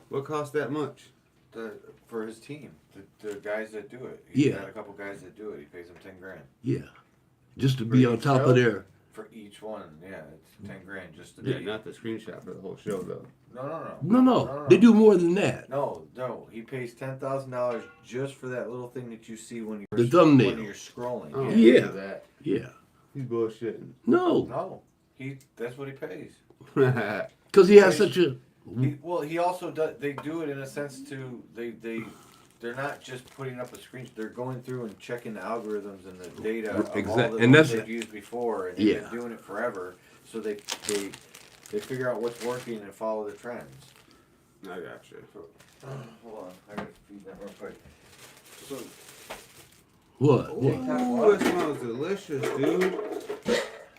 What costs that much? For his team, the guys that do it. He's got a couple guys that do it. He pays them $10,000. Yeah. Just to be on top of their. For each one, yeah, it's $10,000 just to Yeah, be. not the screenshot for the whole show though. No. They do more than that. No. He pays $10,000 just for that little thing that you see when The thumbnail. when you're scrolling. Oh, Yeah. Yeah. He's bullshitting. No. That's what he pays. Because he has such a. He also does. They do it in a sense to they're not just putting up a screen. They're going through and checking the algorithms and the data of all the ones they've used before, and they've been doing it forever. So they figure out what's working and follow the trends. I got you. Hold on, I gotta feed that real quick. So, What? Ooh, it smells delicious, dude.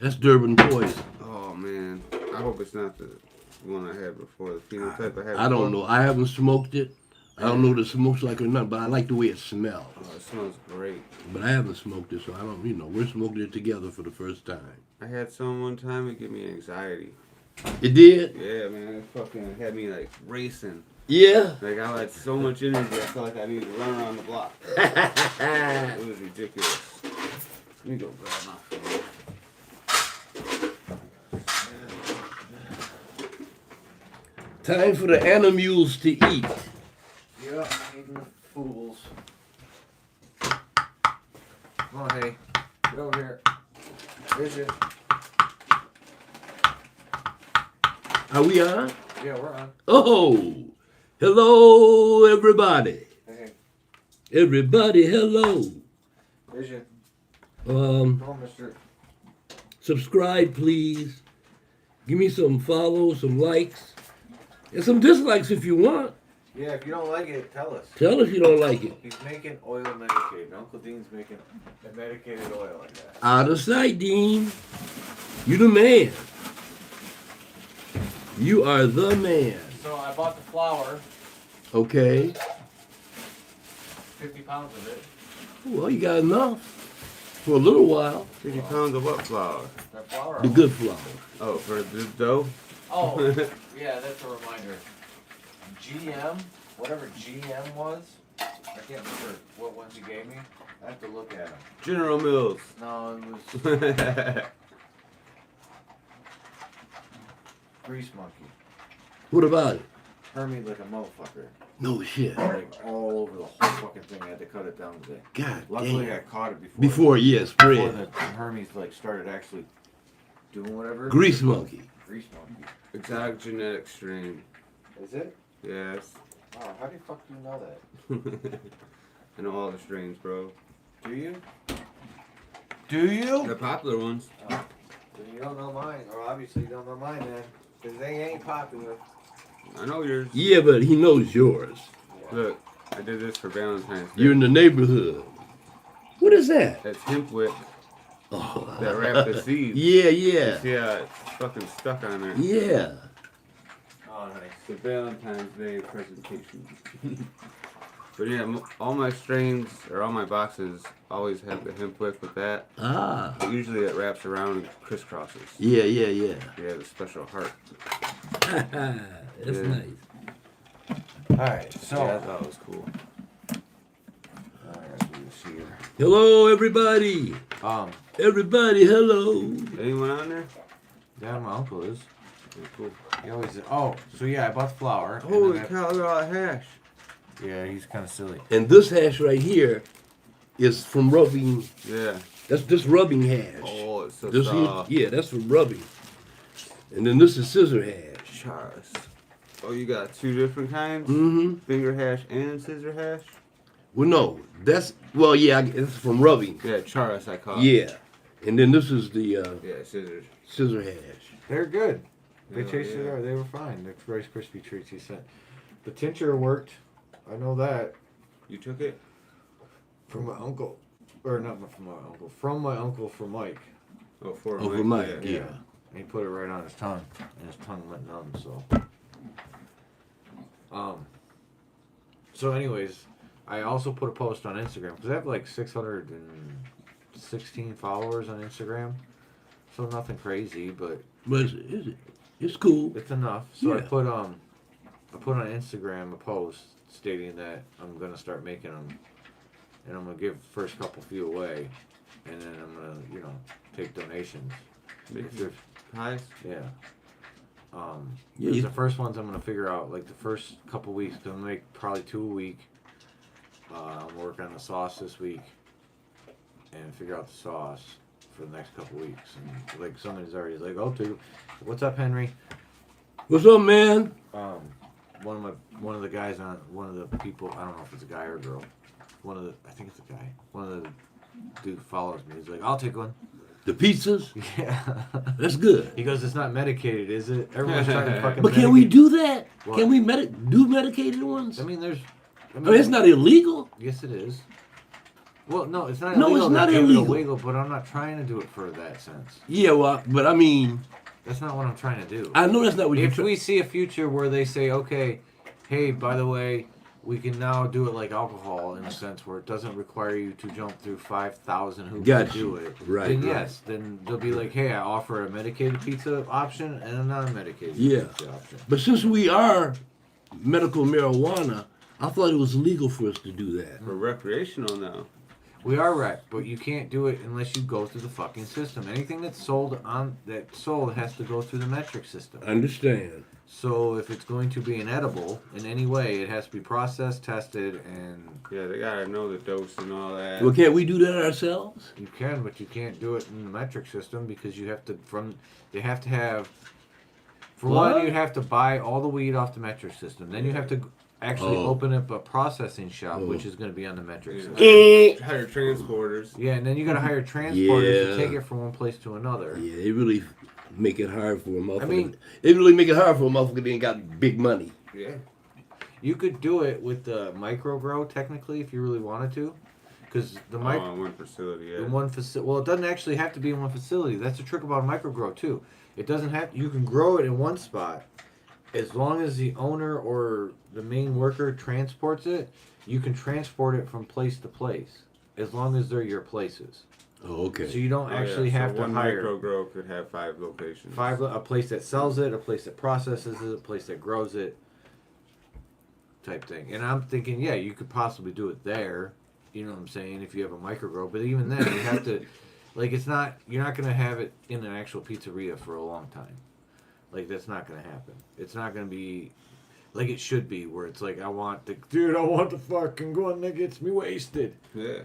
That's Durban poison. Oh man, I hope it's not the one I had before. The phenotype I had. I don't know. I haven't smoked it. I don't know what it smokes like or not, but I like the way it smells. Oh, it smells great. But I haven't smoked it, so I don't. We're smoking it together for the first time. I had some one time. It gave me anxiety. It did? Yeah, man. It fucking had me like racing. Yeah. Like I had so much energy. I felt like I needed to run around the block. It was ridiculous. Let me go grab my phone. Time for the animals to eat. yeah, eating the fools. Come on, hey, get over here. Vision. Are we on? Yeah, we're on. Oh, hello, everybody. Hey, Everybody, hello. Vision. Come on, mister. Subscribe, please. Give me some follows, some likes, and some dislikes if you want. Yeah, if you don't like it, tell us. Tell us you don't like it. He's making oil medicated. Uncle Dean's making a medicated oil like that. Out of sight, Dean. You the man. You are the man. So I bought the flour, Okay. 50 pounds of it. Well, you got enough for a little while. 50 pounds of what flour? That flour. The good flour. Oh, for the dough? Oh, yeah, that's a reminder. GM, whatever GM was, I can't remember what ones he gave me. I have to look at them. General Mills. No, it was Grease Monkey. What about it? Hurt me like a motherfucker. No shit. Like all over the whole fucking thing. I had to cut it down today. God Luckily, damn. I caught it before. Before Before spread. the Hermes like started actually doing whatever. Grease monkey. Grease Monkey. Exotic genetic strain. Is it? Yes. Oh, how do you fuck do you know that? I know all the strains, bro. Do you? Do you? The popular ones. Then you don't know mine. Or obviously you don't know mine then. Because they ain't popular. I know yours. Yeah, but he knows yours. Yeah. Look, I did this for Valentine's Day. You're in the neighborhood. What is that? That's hemp wick Oh. that wrapped the seeds. Yeah. Yeah, it's fucking stuck on there. Yeah. Oh, nice. The Valentine's Day presentation. But yeah, all my strains, or all my boxes, always have the hemp wick with that. Ah. But usually it wraps around and crisscrosses. Yeah. Yeah, the special heart. That's Yeah. nice. Alright, so. Yeah, I thought it was cool. Alright, let's do this here. Hello, everybody. Everybody, hello. Anyone on there? Yeah, my uncle is. Yeah, cool. He always is. Oh, so yeah, I bought the flour. and Holy then cow, look at all that hash. Yeah, he's kind of silly. And this hash right here is from rubbing. Yeah. That's this rubbing hash. Oh, it's so This soft. yeah, that's from rubbing. And then this is scissor hash. Charas. Oh, you got two different kinds? Mm-hmm. Finger hash and scissor hash? Well, no, it's from rubbing. Yeah, charas I call it. Yeah, and then this is the Yeah, scissors. scissor hash. They're good. They Yeah, tasted yeah. They were fine. The Rice Krispie treats he sent. The tincture worked. I know that. You took it? From my uncle. Or not from my uncle. From my uncle for Mike. Oh, for Over Mike, yeah. And he put it right on his tongue. And his tongue went numb, so. So anyways, I also put a post on Instagram. Because I have like 616 followers on Instagram. So nothing crazy, but But it's cool. it's enough. So I Yeah. put I put on Instagram a post stating that I'm gonna start making them, and I'm gonna give the first few away, and then I'm gonna take donations. Make your pies. Yeah. Yeah, The first ones I'm gonna figure out like the first couple weeks. Cause I'm gonna make probably 2 a week. I'm working on the sauce this week, and figure out the sauce for the next couple weeks. And like somebody's already like, "Oh, dude, what's up, Henry?" What's up, man? One of the guys on one of the people. I don't know if it's a guy or a girl. I think it's a guy. One of the dude follows me. He's like, "I'll take one." The pizzas? Yeah. That's good. He goes, "It's not medicated, is it?" Everyone's trying to fucking. But can we do that? What? Can we do medicated ones? I mean, I mean, it's not illegal. Yes, it is. Well, no, it's not No, illegal. it's not to give it illegal. But I'm not trying to do it for that sense. Yeah, well, but I mean, That's not what I'm trying to do. I know that's not what you're If trying. we see a future where they say, okay, hey, by the way, we can now do it like alcohol in a sense where it doesn't require you to jump through 5,000 hoops to do it. Right. Then right. yes, then they'll be like, hey, I offer a medicated pizza option and a non-medicated Yeah. pizza option. But since we are medical marijuana, I thought it was legal for us to do that. For recreational now. We are right, but you can't do it unless you go through the fucking system. Anything that's sold has to go through the metric system. Understand. So if it's going to be an edible in any way, it has to be processed, tested, and Yeah, they gotta know the dose and all that. Well, can't we do that ourselves? you can, but you can't do it in the metric system because you have to they have to have. For What? one, you have to buy all the weed off the metric system. Then you have to actually Oh. open up a processing shop, Oh. which is going to be on the metric system. Hire transporters. Yeah, and then you got to hire transporters Yeah. to take it from one place to another. Yeah, it really make it hard for a motherfucker. I mean- it really make it hard for a motherfucker that ain't got big money. Yeah. You could do it with the micro grow technically if you really wanted to, because the Oh, in one facility, yeah. in one facility. Well, it doesn't actually have to be in one facility. That's the trick about a micro grow too. It doesn't have. You can grow it in one spot, as long as the owner or the main worker transports it. You can transport it from place to place, as long as they're your places. Oh, okay. So you don't Oh, actually yeah. have So to one hire micro grow could have 5 locations. a place that sells it, a place that processes it, a place that grows it, type thing. And I'm thinking, yeah, you could possibly do it there. You know what I'm saying? If you have a micro grow, but even then, you have to, like, it's not. You're not gonna have it in an actual pizzeria for a long time. Like, that's not gonna happen. It's not gonna be like it should be, where it's like, I want the fucking gun that gets me wasted. Yeah.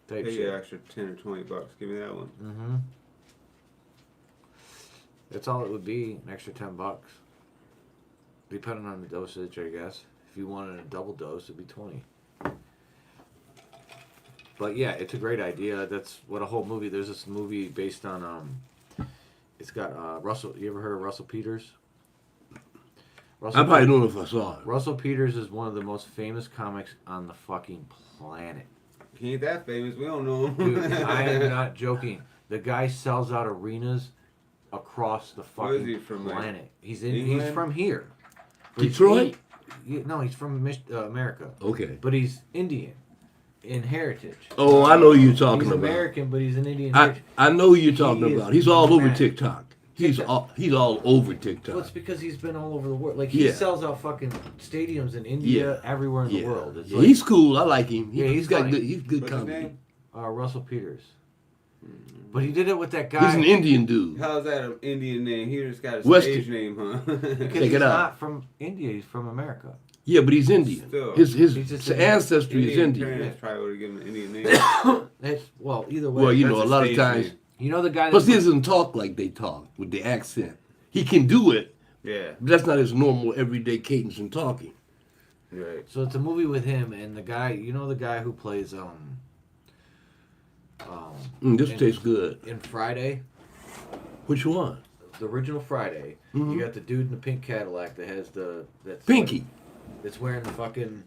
Type Pay shit. you extra 10 or 20 bucks. Give me that one. Mm-hmm. That's all it would be, an extra $10. Depending on the dosage, I guess. If you wanted a double dose, it'd be 20. But yeah, it's a great idea. That's what a whole movie. There's this movie based on it's got Russell. You ever heard of Russell Peters? I probably don't know if I saw it. Russell Peters is one of the most famous comics on the fucking planet. He ain't that famous. We don't know him. Dude, I am not joking. The guy sells out arenas across the Where is fucking he from, like, planet. He's England? from here. But he's Detroit? no, he's from America. Okay. But he's Indian in heritage. Oh, I know who you're talking He's about. American, but he's an Indian I heritage. know who you're talking He is about. He's all over mad. TikTok. He's TikTok. all over Well, TikTok. it's because he's been all over the world. Like, he Yeah. sells out fucking stadiums in India, everywhere in the world. It's Yeah, like, he's cool. I like him. Yeah, he's got funny. good. He's good What's his comedy. name? Russell Peters. But he did it with that guy. He's an Indian dude. How's that an Indian name? He just got a Western. stage name, huh? Because Check he's it out. not from India. He's from America. Yeah, but he's Indian. Still. His He's just Indian. ancestry is Indian. Parents probably would have given him an Indian name. Well, either way. Well, you That's know, a a lot of stage times. name. You know the guy Plus, that he doesn't talk like they talk with the accent. He can do it, Yeah. but that's not his normal everyday cadence in talking. Right. So it's a movie with him and the guy. You know the guy who plays This And- tastes good. in Friday, Which one? the original Friday. Mhm. You got the dude in the pink Cadillac that has that's Pinky. that's wearing the fucking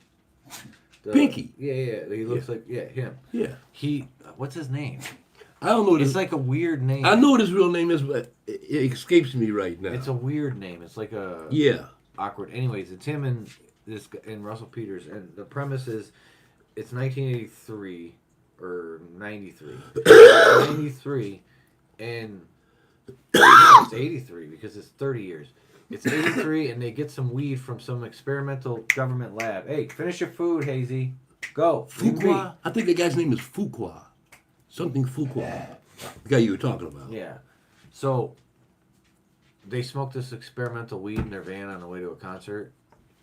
Pinky. Yeah. He looks like him. Yeah. What's his name? I don't know what It's his, like a weird name. I know what his real name is, but it escapes me right now. It's a weird name. It's like a Yeah. awkward. Anyways, it's him and this and Russell Peters, and the premise is it's 1983 or 93, 93, and no, it's 83 because it's 30 years. It's 83, and they get some weed from some experimental government lab. Hey, finish your food, Hazy. Go. Fuqua? I think the guy's name is Fuqua. Something Fuqua. The guy you were talking about. Yeah. So, they smoke this experimental weed in their van on the way to a concert,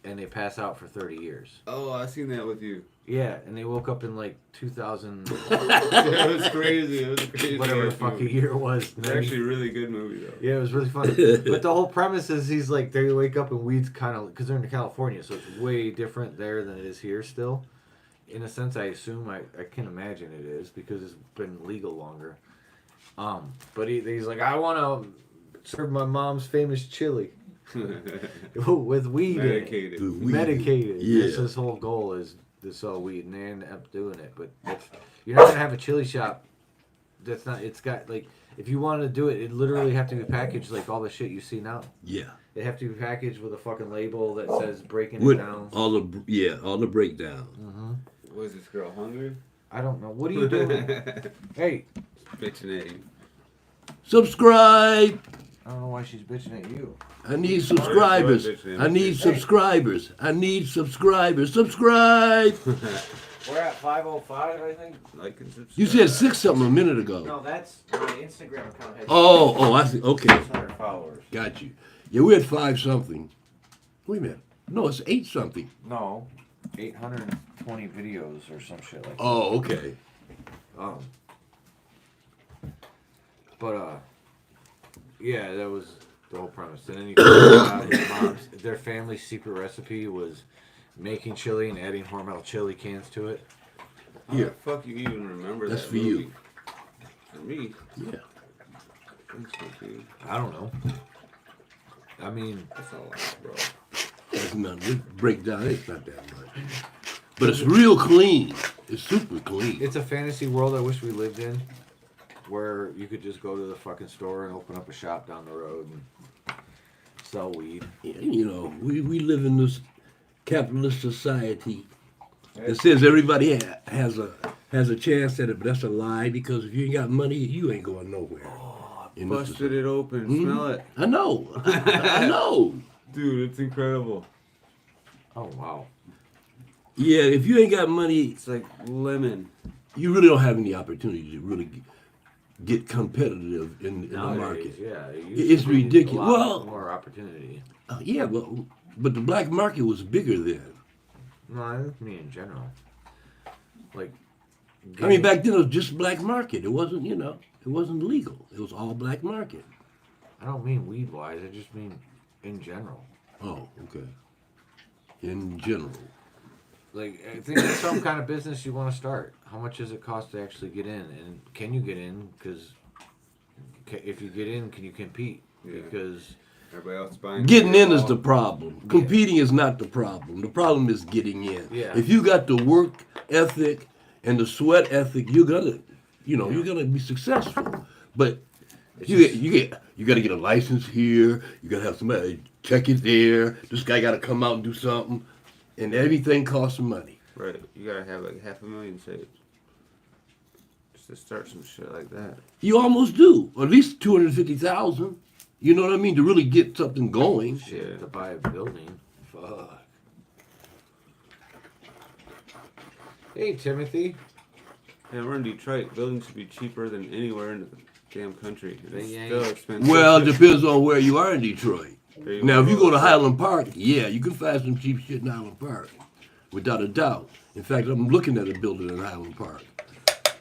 and they pass out for 30 years. Oh, I seen that with you. Yeah, and they woke up in like 2000. It was crazy. It was crazy. Whatever the fuck year it was. It's actually a really good movie, though. Yeah, it was really funny. But the whole premise is he's like, they wake up and weed's kind of, because they're in California, so it's way different there than it is here still. In a sense, I assume, I can imagine it is, because it's been legal longer. But he's like, I want to serve my mom's famous chili. With weed Medicated. in it. Medicated. Yeah. That's his whole goal is to sell weed, and they end up doing it. But you're not going to have a chili shop that's not, it's got, like, if you wanted to do it, it'd literally have to be packaged like all the shit you see now. Yeah. They have to be packaged with a fucking label that says breaking With it down. all the breakdown. Mm-hmm. Was this girl hungry? I don't know. What are you doing? Hey. Bitching at you. Subscribe. I don't know why she's bitching at you. I need subscribers. I need subscribers. I need subscribers. Subscribe. We're at 505, I think. Like and subscribe. You said 6 something a minute ago. No, that's my Instagram account. Has Oh, I see. Okay. 600 followers. Got you. Yeah, we're at 5 something. Wait a minute. No, it's 8 something. No, 820 videos or some shit like that. Oh, okay. Yeah, that was the whole premise. And then you find out his mom's, their family's secret recipe was making chili and adding Hormel chili cans to it. How the fuck you even remember That's that for movie? you. For me? Yeah. Thanks, dude. I don't know. I mean, That's a lot, bro. It's nothing. It break down. It's not that much. But it's real clean. It's super clean. it's a fantasy world I wish we lived in, where you could just go to the fucking store and open up a shop down the road and sell weed. Yeah, you know, we live in this capitalist society that says everybody has a chance at it, but that's a lie, because if you ain't got money, you ain't going nowhere. Busted it open. Smell it. I know. I know. Dude, it's incredible. Oh, wow. Yeah, if you ain't got money, It's like lemon. you really don't have any opportunity to really get competitive in the Nowadays, market. yeah. It's ridiculous. A lot Well, more opportunity. Yeah, but the black market was bigger then. No, I mean in general. Like, I mean, back then it was just black market. It wasn't, it wasn't legal. It was all black market. I don't mean weed wise. I just mean in general. Oh, okay. In general. Like, I think it's some kind of business you want to start. How much does it cost to actually get in? And can you get in? Because if you get in, can you compete? Yeah. Because Everybody else buying. Getting in is the problem. Competing is not the problem. The problem is getting in. Yeah. If you got the work ethic and the sweat ethic, you're gonna be successful. But you got to get a license here. You got to have somebody check it there. This guy got to come out and do something, and everything costs some money. Right. You gotta have like $500,000 saved. Just to start some shit like that. You almost do, or at least 250,000. You know what I mean, to really get something going. shit, to buy a building. Fuck. Hey, Timothy. Yeah, we're in Detroit. Buildings should be cheaper than anywhere in the damn country. And it's They still ain't. expensive. Well, it depends on where you are in Detroit. Now, if you go to high. Highland Park, yeah, you can find some cheap shit in Highland Park, without a doubt. In fact, I'm looking at a building in Highland Park.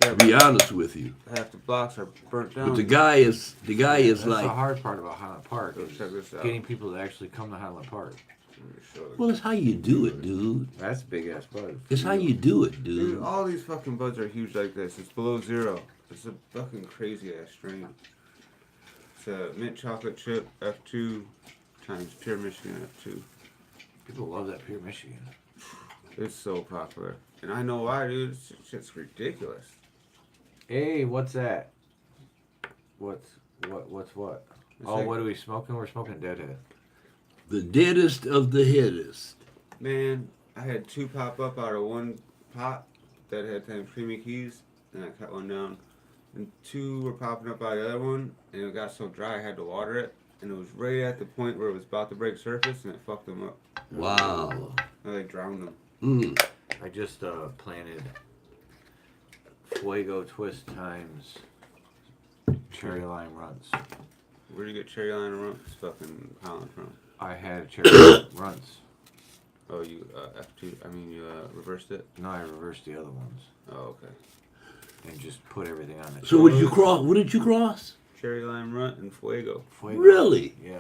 To be honest with you, Half the blocks are burnt down. but the guy is That's like, the hard part about Highland Park. Go Is check this out. getting people to actually come to Highland Park. Let me show you. well, it's how you do it, dude. That's a big ass bud. It's how you do it, Dude, dude. all these fucking buds are huge like this. It's below zero. It's a fucking crazy ass strain. It's a mint chocolate chip F2 times pure Michigan F2. People love that pure Michigan. It's so popular. And I know why, dude. It's shit's ridiculous. Hey, what's that? What's what? It's Oh, like- what are we smoking? We're smoking Deadhead. The deadest of the headest. Man, I had 2 pop up out of 1 pot that had them creamy keys, and I cut one down. And 2 were popping up out of the other one, and it got so dry I had to water it. and it was right at the point where it was about to break surface, and it fucked them up. Wow. And they drowned them. Mm. I just planted Fuego Twist times cherry lime runts. Where do you get cherry lime runts fucking Holland from? I had cherry runts. Oh, you F2. I mean, you reversed it. No, I reversed the other ones Oh, okay. and just put everything on it. So what did you cross? What did you cross? Cherry lime runt and fuego. Fuego. Really? Yeah.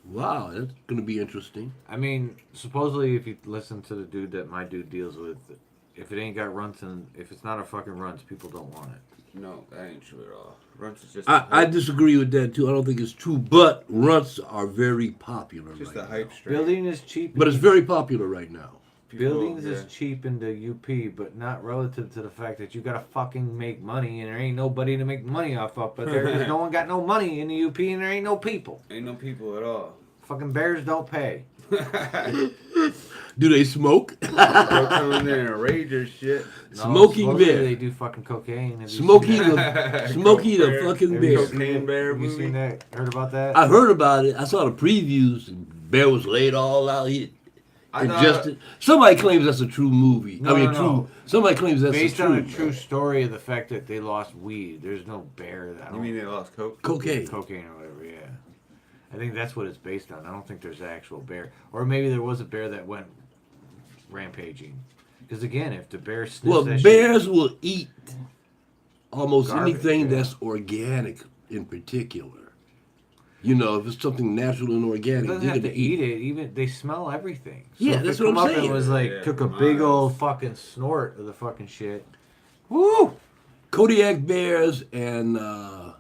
Wow, that's gonna be interesting. I mean, supposedly, if you listen to the dude that my dude deals with, if it ain't got runts and if it's not a fucking runts, people don't want it. No, that ain't true at all. Runts is just. I disagree with that too. I don't think it's true, but runts are very popular. Just right a hype now. strain. Building is cheap. But it's very popular right now. Buildings is cheap in the UP, but not relative to the fact that you gotta fucking make money, and there ain't nobody to make money off of. But there's no one got no money in the UP, and there ain't no people. Ain't no people at all. Fucking bears don't pay. Do they smoke? They'll come in there and rage or shit. Smoking supposedly bear. They do fucking cocaine. Have you Smokey seen that? Smokey the Bear. fucking Have you bear. seen Cocaine it? Bear Have you movie? seen that? Heard about that? I heard about it. I saw the previews. Bear was laid all out. He I thought- ingested. Somebody claims that's a true movie. No, I mean, no, true. no. Somebody claims that's Based a on a true. true story of the fact that they lost weed. There's no bear that. You mean they lost coke? Cocaine. Cocaine or whatever, yeah. I think that's what it's based on. I don't think there's an actual bear. Or maybe there was a bear that went rampaging. Because again, if the bear sniffs Well, that bears will eat almost Garbage, anything yeah. that's organic in particular. You know, if it's something natural and shit, organic, it doesn't they're have going to eat it. Even they smell everything. So Yeah, if that's it what I'm come up saying. and was like Yeah, took a for big miles. old fucking snort of the fucking shit. Woo! Kodiak bears and Wow.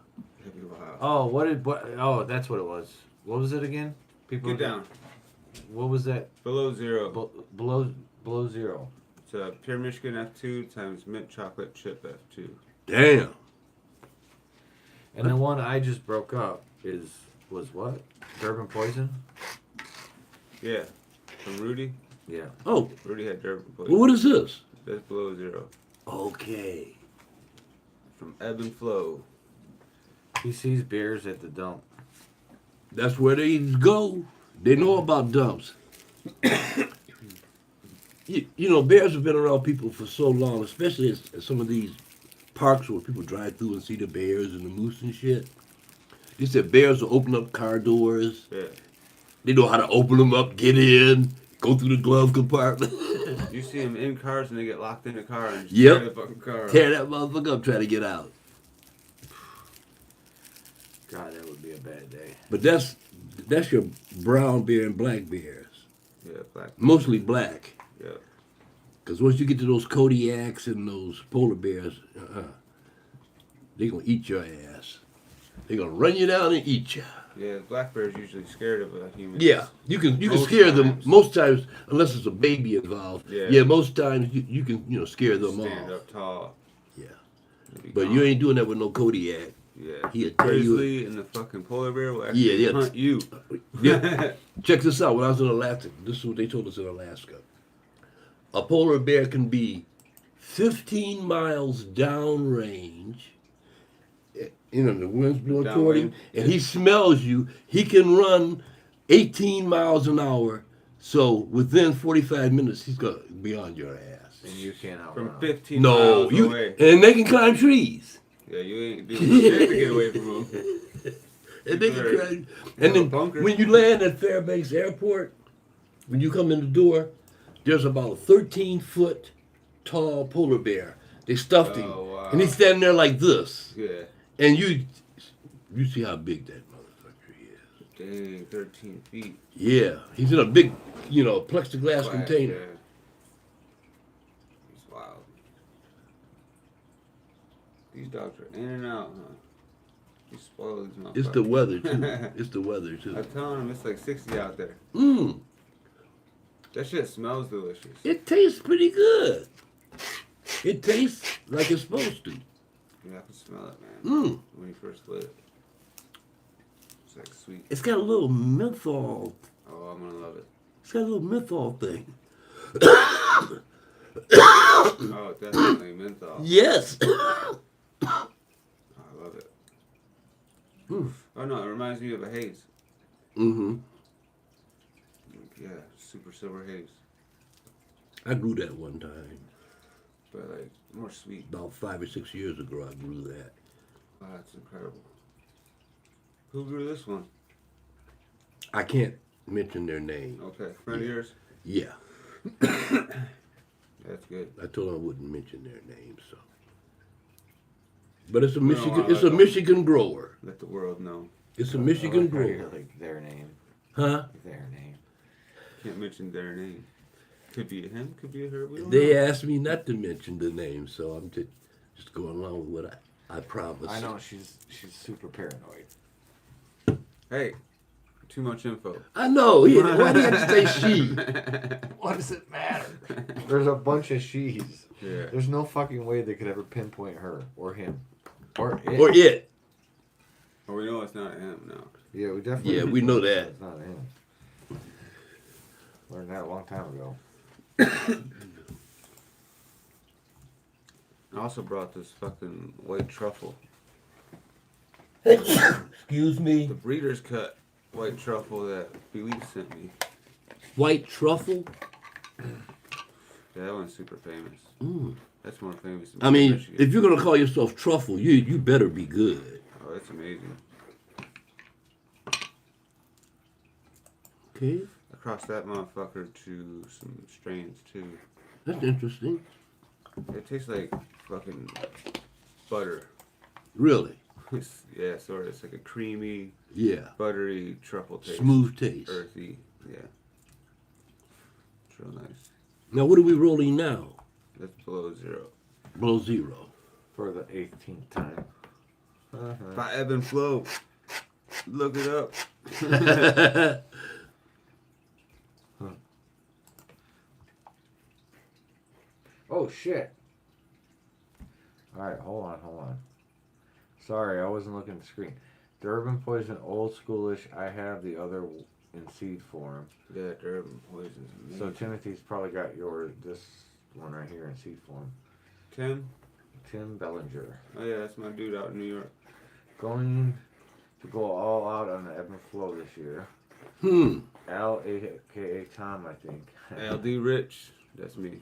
Oh, oh, that's what it was. What was it again? People Get down. What was that? Below zero. Below zero. It's a pure Michigan F2 times mint chocolate chip F2. damn. And the one I just broke up was what? Durban poison? Yeah. From Rudy. Yeah. Oh, Rudy had Durban poison. well, what is this? That's below zero. Okay. From Ebb and Flow. He sees bears at the dump. That's where they go. They know about dumps. you know, bears have been around people for so long, especially at some of these parks where people drive through and see the bears and the moose and shit. They said bears will open up car doors. Yeah. They know how to open them up, get in, go through the glove compartment. You see them in cars and they get locked in the car and just Yep. tear the fucking car up. Tear that motherfucker up, try to get out. God, that would be a bad day. But that's your brown bear and black bears. Yeah, black. Mostly black. Yeah. Because once you get to those Kodiaks and those polar bears, they're going to eat your ass. They're going to run you down and eat you. Yeah, black bear's usually scared of a human. Yeah, you can Most scare them times. most times, unless it's a baby involved. Yeah. Most times you can scare them Stand off. up tall. Yeah, They'll be but gone. you ain't doing that with no Kodiak. Yeah. He'll tell you- Grizzly and the fucking polar bear will actually Yeah, yeah. hunt you. Yeah. Check this out. When I was in Alaska, this is what they told us in Alaska. A polar bear can be 15 miles downrange. You know, the wind's blowing toward him, and he smells you. He can run 18 miles an hour. So within 45 minutes, he's going to be on your ass. And you can't From outrun 15 No, miles you away. and they can climb trees. Yeah, you ain't doing shit to get away from them. And they can Right. climb. They And have a then bunker. when you land at Fairbanks Airport, when you come in the door, there's about a 13-foot tall polar bear. They stuffed him, Oh, wow. and he's standing there like this. Yeah. And you see how big that motherfucker is. Dang, 13 feet. Yeah, he's in a big, plexiglass Glass, container. Yeah. It's wild. These dogs are in and out, huh? You spoil these motherfuckers. It's the weather too. It's the weather too. I'm telling them it's like 60 out there. Mmm, That shit smells delicious. it tastes pretty good. It tastes like it's supposed to. Yeah, I can smell it, man. Mmm, When you first lit it. It's like sweet. it's got a little menthol. Oh, I'm gonna love it. It's got a little menthol thing. Oh, definitely menthol. Yes. Oh, I love it. Mm. Oh no, it reminds me of a haze. Mm-hmm. Yeah, super silver haze. I grew that one time. But like more sweet. About 5 or 6 years ago, I grew that. Oh, that's incredible. Who grew this one? I can't mention their name. Okay, friend of yours? Yeah. That's good. I told them I wouldn't mention their name, so. But it's a We don't Michigan. wanna It's a let them- Michigan grower. Let the world know. It's a I Michigan like how you're grower. like their name. Huh? Their name. Can't mention their name. Could be a him, could be a her. We don't They know. asked me not to mention the name, so I'm just going along with what I promised. I know she's super paranoid. Hey, too much info. I know. Why do you have to say she? What does it matter? There's a bunch of she's. Yeah. There's no fucking way they could ever pinpoint her or him or it. Or it. Well, we know it's not him now. Yeah, we definitely. Yeah, we know that. It's not him. Learned that a long time ago. I also brought this fucking white truffle. Excuse me. The breeder's cut white truffle that Billy sent me. White truffle. Yeah, that one's super famous. Mm. That's more famous than I mean, Michigan. if you're gonna call yourself truffle, you better be good. Oh, that's amazing. Okay, I crossed that motherfucker to some strains too. that's interesting. It tastes like fucking butter. Really? Yeah, sort of. It's like a creamy, Yeah. buttery truffle taste. Smooth taste. Earthy. Yeah. It's real nice. Now, what are we rolling now? That's below zero. Below zero. For the 18th time. By ebb and flow. Look it up. Oh shit. Alright, hold on. Sorry, I wasn't looking at the screen. Durban Poison, old schoolish. I have the other in seed form. Yeah, Durban Poison's amazing. So Timothy's probably got this one right here in seed form. Tim? Bellinger. Oh yeah, that's my dude out in New York. Going to go all out on the ebb and flow this year. Al, aka Tom, I think. LD Rich. That's me.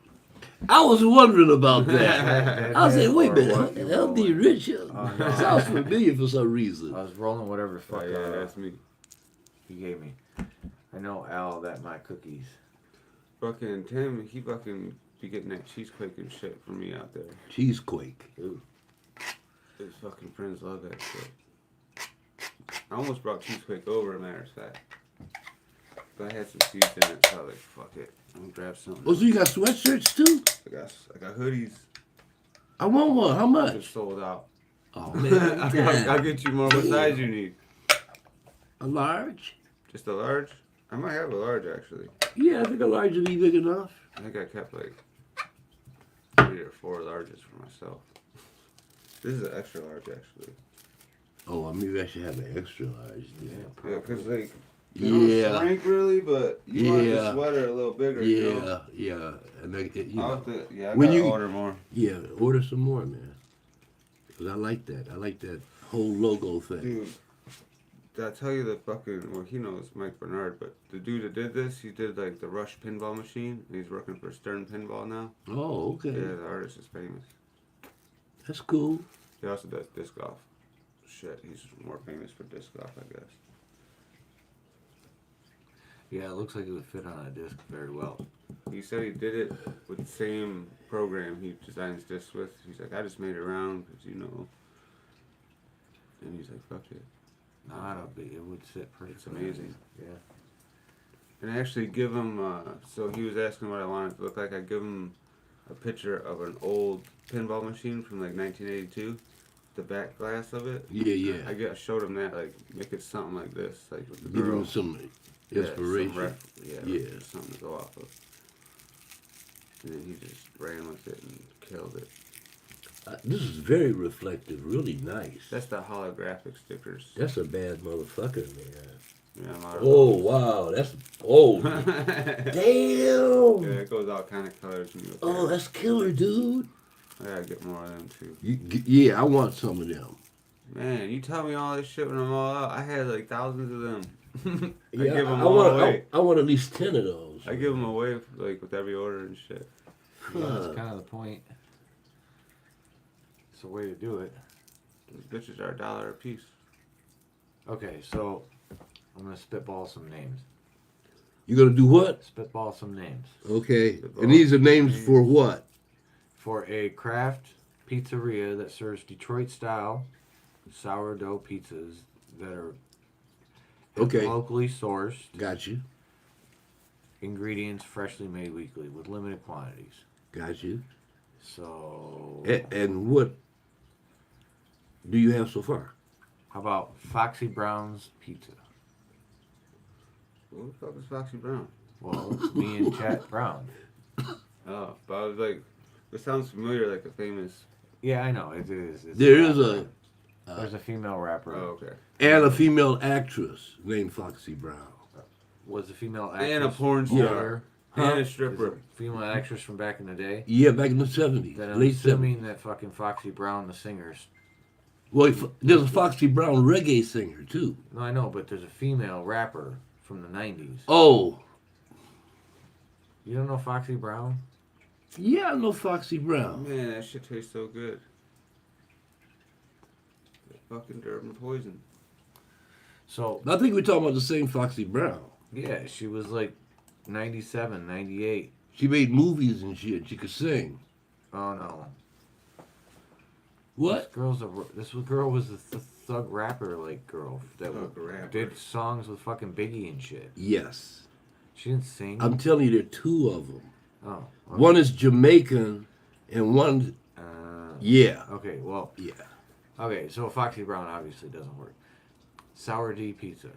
I was wondering about that. I was saying, wait a Or minute, what you LD rolling? Richard. No. Sounds familiar for some reason. I was rolling whatever the fuck Oh, yeah, that's me. he gave me. I know Al that my cookies. Fucking Tim, he fucking be getting that cheesequake and shit from me out there. Cheesequake. Ooh. His fucking friends love that shit. I almost brought cheesequake over, as a matter of fact. But I had some seeds in it, so I was like, fuck it. I'm gonna grab some. Oh, so you got sweatshirts too? I got hoodies. I want one. How much? Just sold out. Oh man, I'll get you more. What size you need? a large? Just a large? I might have a large actually. Yeah, I think a large would be big enough. I think I kept like 3 or 4 larges for myself. This is an extra large actually. Oh, well, maybe I should have an extra large. Yeah, cause like they don't shrink really, but you want the Yeah. sweater a little bigger. You know? Yeah. And I I'll have to, I When gotta you- order more. yeah, order some more, man. Cause I like that. I like that whole logo thing. Dude, did I tell you the fucking, well, he knows Mike Bernard, but the dude that did this, he did like the Rush pinball machine, and he's working for Stern Pinball now. Oh, okay. Yeah, the artist is famous. That's cool. He also does disc golf. Shit, he's more famous for disc golf, I guess. Yeah, it looks like it would fit on a disc very well. He said he did it with the same program he designs discs with. He's like, I just made it round, because you know. And he's like, fuck it. No, I don't think it would sit pretty. It's amazing. Yeah. And I actually give him, so he was asking what I wanted it to look like. I give him a picture of an old pinball machine from like 1982, the back glass of it. Yeah. I showed him that, like, make it something like this, like with the Give girl. them some Yeah, inspiration. Yeah, Yeah. something to go off of. And then he just ran with it and killed it. This is very reflective, really nice. That's the holographic stickers. That's a bad motherfucker, man. Yeah, I'm out of Oh those. wow, that's oh Yeah, damn. it goes all kind of colors. And Oh, that's killer, dude. I gotta get more of them too. Yeah, I want some of them. Man, you tell me all this shit when I'm all out. I had like thousands of them. Yeah, give 'em I all want. away. I want at least 10 of those. I give them away like with every order and shit. Yeah, that's kind of the point. It's a way to do it. Those bitches are $1 a piece. Okay, so I'm gonna spitball some names. You gonna do what? Spitball some names Okay. Spitball. And these are names for what? for a craft pizzeria that serves Detroit-style sourdough pizzas that are Okay. locally sourced, Got you. ingredients freshly made weekly with limited quantities. Got you. So, And what do you have so far? how about Foxy Brown's Pizza? Who the fuck is Foxy Brown? Well, it's me and Chet Brown. Oh, but I was like, it sounds familiar, like a famous. Yeah, I know it is. It's There is a there's a female rapper. Oh, okay. and a female actress named Foxy Brown. Was a female actress And a porn Yeah. star. Huh? And a Is a stripper. female actress from back in the day. Yeah, back in the 70s, Then I'm late 70s. assuming that fucking Foxy Brown, the singer's. Well, there's a Foxy Brown reggae singer too. No, I know, but there's a female rapper from the 90s. Oh, You don't know Foxy Brown? yeah, I know Foxy Brown. Man, that shit tastes so good. Fucking Durban poison. So, I think we're talking about the same Foxy Brown. yeah, she was like 97, 98. She made movies and shit. She could sing. Oh, no. What? This girl was a thug rapper, like, girl that Thug rapper. did songs with fucking Biggie and shit. Yes. She didn't sing. I'm telling you, there are two of them. Oh. Okay. One is Jamaican, and one, yeah, Okay, well, yeah. okay, so Foxy Brown obviously doesn't work. Sour D Pizza.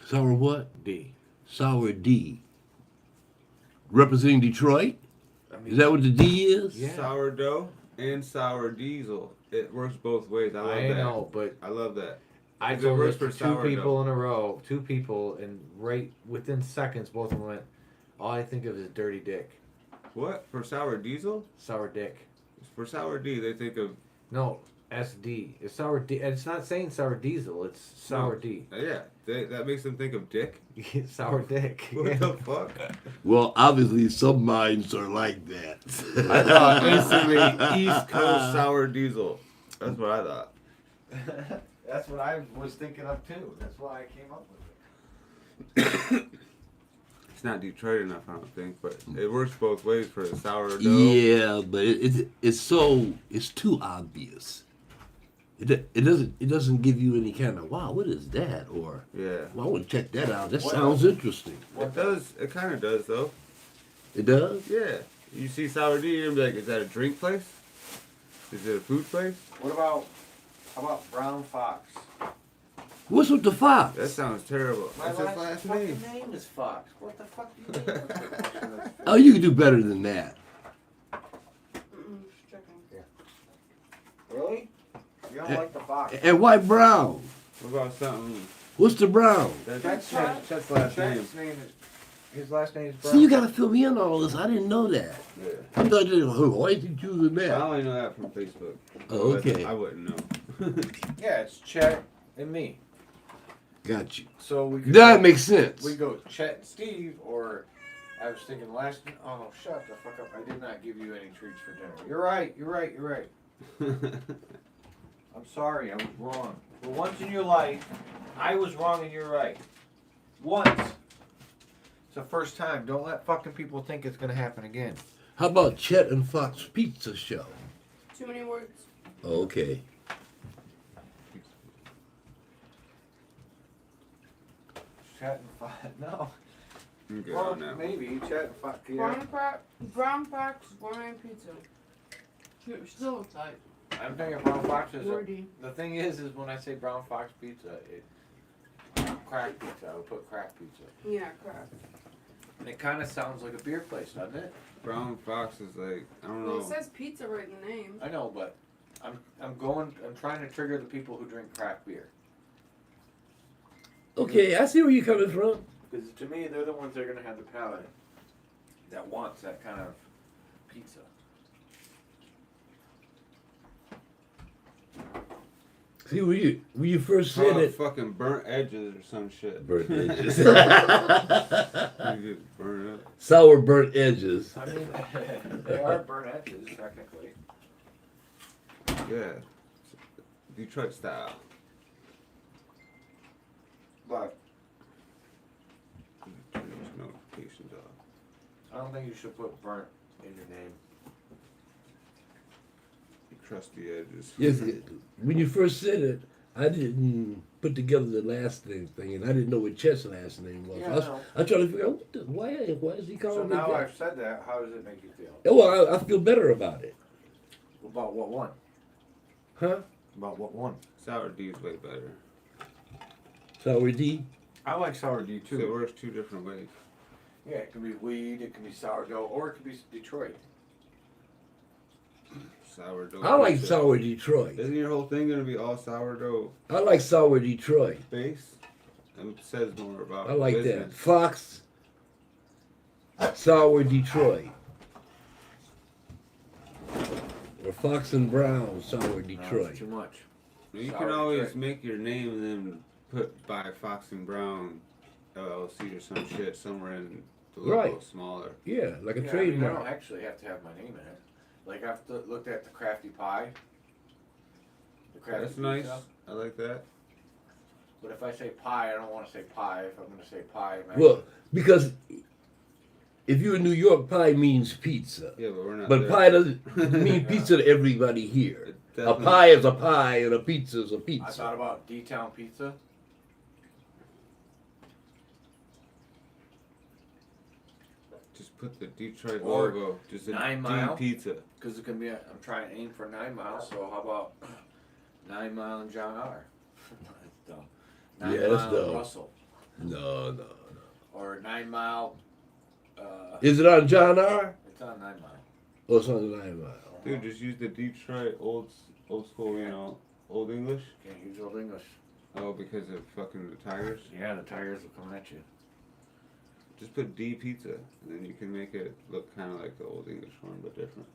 Sour what? D. Sour D. Representing Detroit? I mean, Is that what the D is? Yeah. Sourdough and sour diesel. It works both ways. I love I that. know, but I love that. I It told works this to for two people sourdough. in a row, two people, and right within seconds, both of them went, all I think of is dirty dick. What? For sour diesel? Sour dick. For sour D, they think of. No, SD. It's sour D. It's not saying sour diesel, it's sour D. Yeah, that makes them think of dick. Sour dick. What the fuck? Well, obviously, some minds are like that. I thought instantly East Coast sour diesel. That's what I thought. That's what I was thinking of too. That's why I came up with it. It's not Detroit enough, I don't think, but it works both ways for the sourdough. Yeah, but it's too obvious. It doesn't give you any kind of wow, what is that? Or Yeah. well, I want to check that out. That What sounds interesting. It does. It kind of does, though. It does. Yeah. You see sour D, you're gonna be like, is that a drink place? Is it a food place? How about Brown Fox? What's with the fox? That sounds terrible. That's his last name. name is Fox. What the fuck do you mean? Oh, you can do better than that. Just checking. Really? You don't like the Fox? And why brown? What about something? What's the brown? That's Chet's last name. His last name is Brown. See, you got to fill me in on all this. I didn't know that. Yeah. I thought, why is he choosing I that? only know that from Facebook. Oh, okay. I wouldn't know. Yeah, it's Chet and me. Got you. So we could That go, makes sense. we go Chet and Steve, or I was thinking last. Oh no, shut the fuck up! I did not give you any treats for dinner. You're right. You're right. You're right. I'm sorry. I was wrong. For once in your life, I was wrong and you're right. Once. It's the first time. Don't let fucking people think it's gonna happen again. How about Chet and Fox Pizza Show? Too many words. Okay. Chet and Fox. No. I'm good Well, on that one. maybe Chet and Fox. Yeah. Brown Fox gourmet pizza. Still tight. I'm thinking Brown Fox is. Rudy. The thing is when I say Brown Fox Pizza, it crack pizza. I would put crack pizza. Yeah, crap. And it kind of sounds like a beer place, doesn't it? Brown Fox is like, I don't Well, know. it says pizza right in the name. I know, but I'm trying to trigger the people who drink craft beer. Okay, I see where you're coming from. Because to me, they're the ones that are going to have the palate that wants that kind of pizza. See, when you first said Call it it, fucking burnt edges or some shit. burnt edges. You get burned up. Sour burnt edges. I mean, they are burnt edges, technically. Yeah. Detroit style. But Turn those notifications off. I don't think you should put burnt in your name. Crusty edges. Yes, when you first said it, I didn't put together the last name thing, and I didn't know what Chet's last name was. Yeah, I tried to figure out why is he So calling me now that? I've said that, how does it make you feel? Oh, well, I feel better about it. About what one? Huh? About what one? Sour D is way better. Sour D? I like sour D So it works two different ways. Yeah, it can be weed, it can be sourdough, or it can be Detroit. Sourdough. I like pizza. Sour Detroit. Isn't your whole thing gonna be all sourdough I like Sour Detroit. base? It says more about I like that. business. Fox, Sour Detroit. Or Fox and Brown, Sour No, Detroit. it's too much. You Sour can always Detroit. make your name and then put by Fox and Brown LLC or some shit somewhere in the logo Right. smaller. Yeah, like a Yeah, I trademark. don't actually have to have my name in it. Like I've looked at the crafty pie. The crafty That's nice. pizza. I like that. But if I say pie, I don't want to say pie. If I'm going to say pie, I'm Well, because if you're in New York, pie means pizza. Yeah, but we're not But there. pie doesn't mean pizza to everybody here. It A definitely- pie is a pie and a pizza is a I pizza. thought about D-Town Pizza. Just put the Detroit Or logo. Just a 9 D Mile. pizza. Because it can be, I'm trying to aim for 9 Mile, so how about 9 Mile and John R? That's dumb. 9 Yeah, that's Mile and dumb. Russell. No. Or 9 Mile, Is it on John R? it's on 9 Mile. Oh, it's on the 9 Mile. Dude, just use the Detroit old school, old English. Can't use Old English. Oh, because of fucking the Tigers. Yeah, the Tigers will come at you. Just put D pizza, and then you can make it look kind of like the old English one, but different.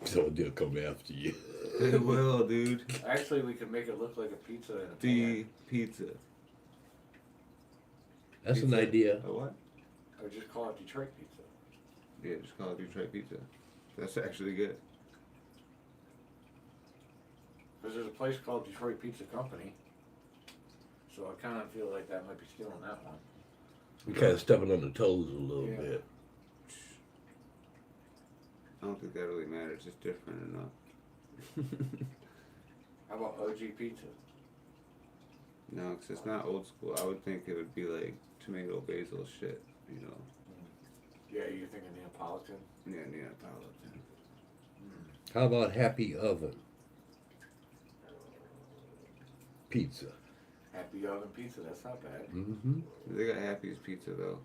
So they'll come after you. They will, dude. Actually, we could make it look like a pizza in a D pizza. That's an Pizza. idea. A what? pan. Or just call it Detroit Pizza. Yeah, just call it Detroit pizza. That's actually good. Because there's a place called Detroit Pizza Company. So I kind of feel like that might be stealing that one. You're kind of stepping on the toes a little Yeah. bit. I don't think that really matters. It's different enough. How about OG Pizza? No, because it's not old school. I would think it would be like tomato basil shit, Yeah, you're thinking Neapolitan? Yeah, Neapolitan. How about Happy Oven? Pizza. Happy Oven Pizza, that's not bad. Mm-hmm. They got Happy's Pizza though.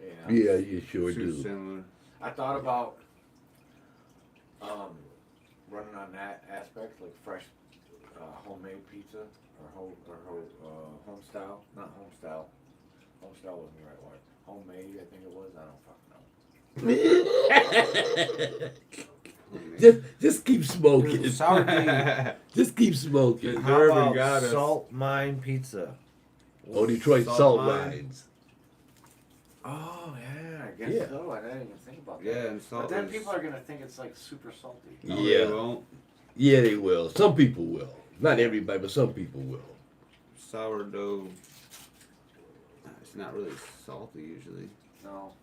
Yeah. Yeah, you sure Too do. similar. I thought about running on that aspect, like fresh homemade pizza or home style. Not home style. Home style wasn't the right word. Homemade, I think it was. I don't fucking know. just keep smoking. Sour D. Just keep smoking. How Urban got us. Salt Mine Pizza? Oh, Detroit salt mines. Oh yeah, I guess Yeah. so. I didn't even think about that. Yeah, and salt But then is- people are gonna think it's like super salty. No, Yeah. they won't. Yeah, they will. Some people will. Not everybody, but some people will. Sourdough. It's not really salty usually. No.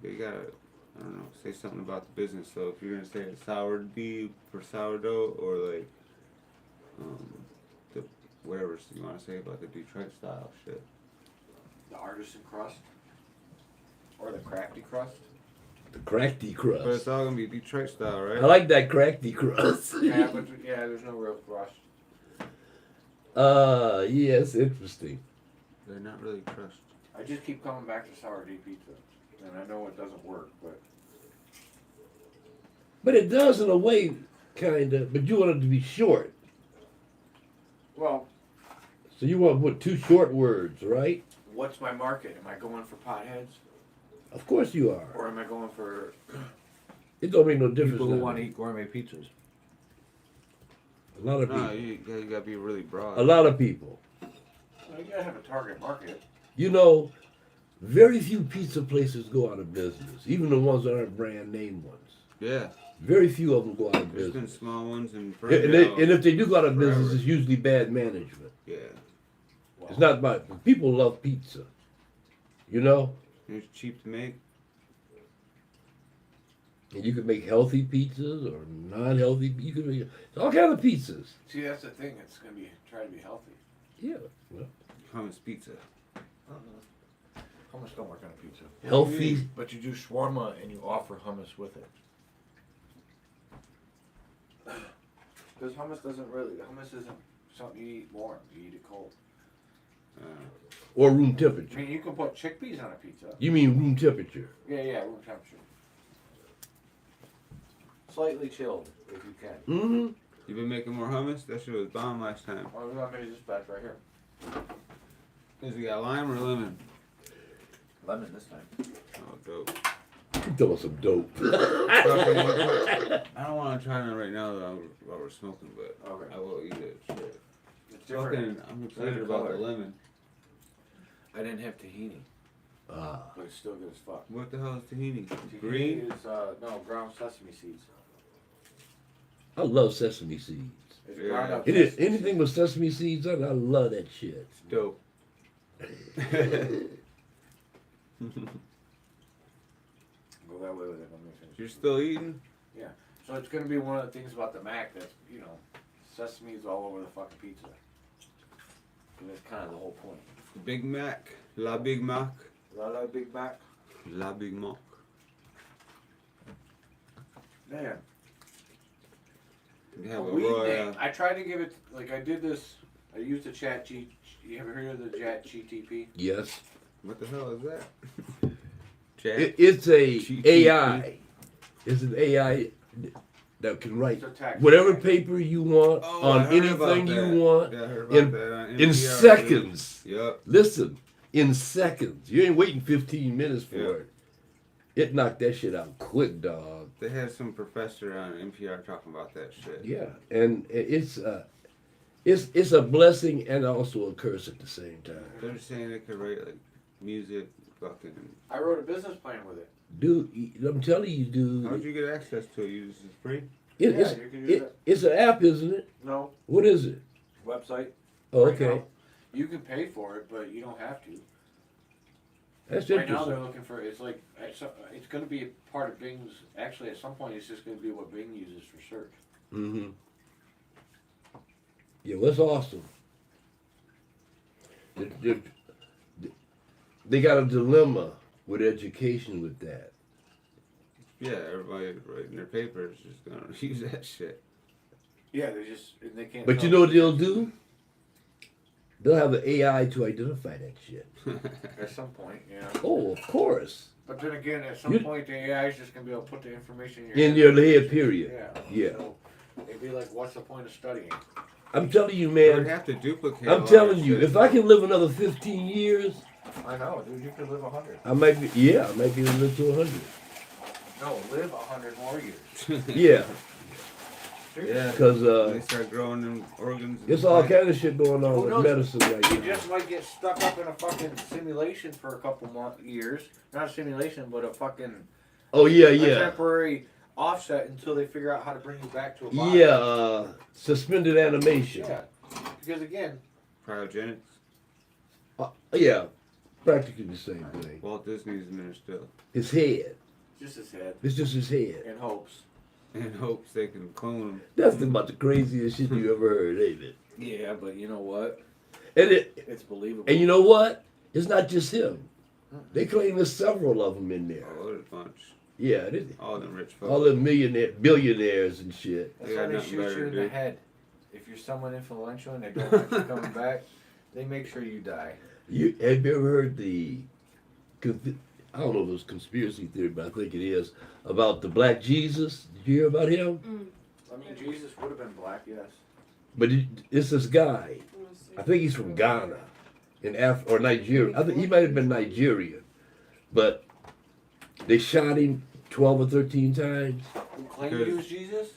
But you gotta, I don't know, say something about the business. So if you're gonna say a sour D for sourdough, or like, the whatever you want to say about the Detroit style shit. The artisan crust? Or the crafty crust? The cracky But crust. it's all gonna be Detroit style, right? I like that cracky crust. Yeah, but yeah, there's no real crust. Yes, interesting. They're not really crushed. I just keep coming back to sour D pizza. And I know it doesn't work, but But it does in a way, kind of. But you want it to be short. well, So you want to put two short words, right? what's my market? Am I going for potheads? Of course you are. Or am I going for It don't make no difference. people who now. want to eat gourmet pizzas? A lot of No, people. you gotta be really broad. A lot of people. Well, you gotta have a target market. You know, very few pizza places go out of business, even the ones that aren't brand name ones. Yeah, Very few of them go out of there's been business. small ones and And if they do go out of forever. business, it's usually bad management. Yeah, It's not about people love pizza. You know, it's cheap to make. and you can make healthy pizzas or non-healthy. You can make all kind of pizzas. See, that's the thing. It's gonna be try to be healthy. Yeah, well, Hummus pizza. Hummus don't work on a pizza. healthy. But you do shawarma and you offer hummus with it. Because hummus isn't something you eat warm. You eat it cold. Or room I temperature. mean, you can put chickpeas on a pizza. You mean room temperature? Yeah, room temperature. Slightly chilled, if you can. Mm-hmm. You been making more hummus? That shit was bomb last time. Oh, we got maybe this batch right here. Is it got lime or lemon? Lemon this time. Oh, dope. Tell us some dope. I don't want to try it right now though, while we're smoking, but Okay. I will eat it. Shit. It's different. Fucking, I'm excited about the color. lemon. I didn't have tahini, Ah, but it's still good as fuck. What the hell is tahini? Tahini Green? is, no, ground sesame seeds. I love sesame seeds. It's Yeah. ground up It is sesame anything with sesame seeds on it. I love that shit. It's dope. Go that way with it. Let me finish. You're still eating? So it's gonna be one of the things about the Mac that's, sesame is all over the fucking pizza. And that's kind of the whole point. Big Mac. La Big Mac. La Big Mac. La Big Mac. Man. You have a Weed Royal. name. I tried to give it, like I did this, I used the you ever heard of the chat GTP? Yes. What the hell is that? Chat. It's a GTP. AI. It's an AI that can write It's a text. whatever paper you want Oh, I on heard about anything that. you want Yeah, I heard in- about that on in NPR, seconds. dude. Yup. Listen, in seconds. You ain't waiting 15 minutes for Yeah. it. It knocked that shit out quick, dog. They had some professor on NPR talking about that shit. Yeah, and it's a blessing and also a curse at the same time. They're just saying they could write like music, fucking. I wrote a business plan with it. Dude, I'm telling you, How'd dude. you get access to it? You just it's free? It, Yeah, you can use it. it's an app, isn't it? No, What is it? website. Oh, Right okay. now. You can pay for it, but you don't have to. That's Right now interesting. they're looking for, it's going to be a part of Bing's, actually at some point it's just going to be what Bing uses for search. Mm-hmm. Yeah, well, that's awesome. They got a dilemma with education with that. Yeah, everybody writing their papers just gonna use that shit. Yeah, they can't. But you know what they'll do? They'll have the AI to identify that shit. At some point, yeah. Oh, of course. But then again, at some You- point, the AI is just going to be able to put the information in your In your head, period. Yeah. Yeah. So it'd be like, what's the point of studying? I'm telling you, They would man. have to duplicate. a I'm lot telling of you, shit. if I can live another 15 years, I know, dude. You could live 100. I might be. Yeah, I might be able to live to 100. No, live 100 more years. Yeah, Yeah, because they start growing them organs. and it's all shit. kind of shit going on Who with knows? medicine right You now. just might get stuck up in a fucking simulation for a couple more years. Not a simulation, but a fucking Oh yeah, a yeah, temporary offset until they figure out how to bring you back to a body. yeah. Suspended animation. Yeah. Because again, Cryogenics. Yeah, practically the same thing. Walt Disney's in there still. His head. just his head It's just his head. in hopes. In hopes they can clone him. That's about the craziest shit you ever heard, ain't it? Yeah, but you know what? And It's believable. you know what? It's not just him. They claim there's several of them in there. Oh, there's a bunch. Yeah, All them rich folks. all the billionaires and shit. That's They why got they nothing shoot better you to in the do. head. If you're someone influential and they don't want you coming back, they make sure you die. Have you ever heard the? I don't know if it was conspiracy theory, but I think it is about the Black Jesus. Did you hear about him? I mean, Jesus would have been black, yes. But it's this guy. I think he's from Ghana, or Nigeria. I think he might have been Nigerian, but they shot him 12 or 13 times. Who claimed he was Jesus?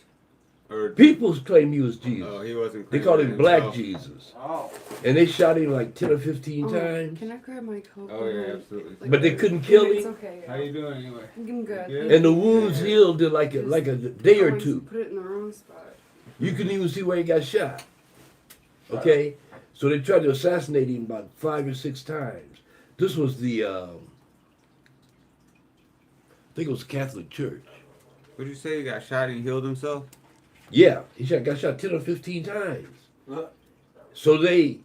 Or People claim he was Jesus. Oh, he wasn't. They called him Black himself. Jesus. Oh. And they shot him like 10 or 15 times. Can I grab my coat? Oh yeah, absolutely. But they couldn't kill It's him. okay. How you doing anyway? I'm good. Good? And the wounds healed in like a day or Always two. Put it in the wrong spot. You couldn't even see where he got shot. Okay? So they tried to assassinate him about 5 or 6 times. This was the, I think it was the Catholic Church. Would you say he got shot and he healed himself? Yeah, he got shot 10 or 15 times. So they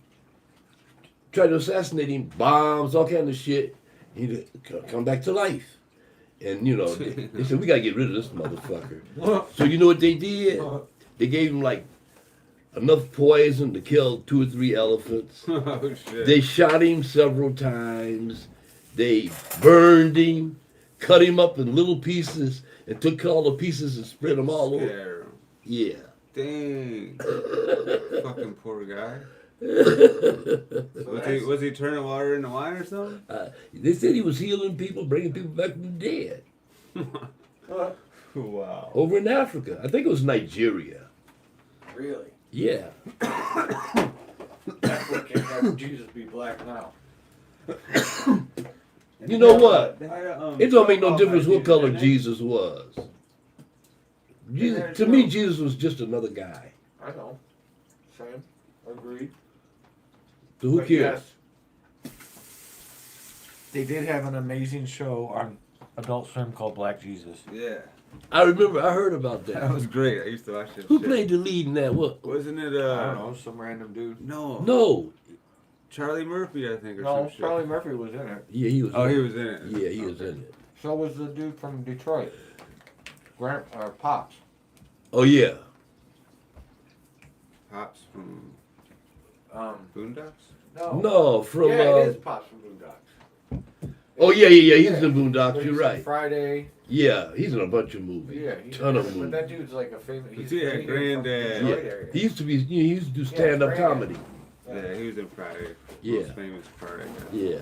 tried to assassinate him, bombs, all kind of shit. He'd come back to life. And, you know, they said, we got to get rid of this motherfucker. So you know what they did? They gave him, like, enough poison to kill 2 or 3 elephants. Oh shit. They shot him several times. They burned him, cut him up in little pieces, and took all the pieces and spread them all over. Scare him. Yeah. Dang. Fucking poor guy. Was he turning water into wine or something? They said he was healing people, bringing people back from the dead. Wow. Over in Africa. I think it was Nigeria. Really? Yeah. That's what can have Jesus be black now. You know what? It It don't make no difference what color Jesus was. Jesus, to me, Jesus was just another guy. I know. Same. Agreed. So who But cares? yes, they did have an amazing show on Adult Swim called Black Jesus. Yeah. I remember, I heard about That that. was great. I used to watch that Who shit. played the lead in that? What? Wasn't it, I don't know, some random dude. No. No. Charlie Murphy, I think, or No, some shit. Charlie Murphy was in it. Yeah, he was. Oh, in he it. was in it. Yeah, he was Okay. in it. So was the dude from Detroit. Pops. Oh yeah. Pops from Boondocks? No. No, from. Yeah, it is Pops from Boondocks. Oh yeah. He's in Boondocks. But You're he's in right. Friday. Yeah, he's in a bunch of movies. Yeah, Ton of But movies. that dude's like a famous. But yeah, from Granddad. Detroit Yeah, area. he used to be. He used to do stand-up Granddad. comedy. Yeah, he was in Friday. Yeah. Most famous Friday guy. Yeah,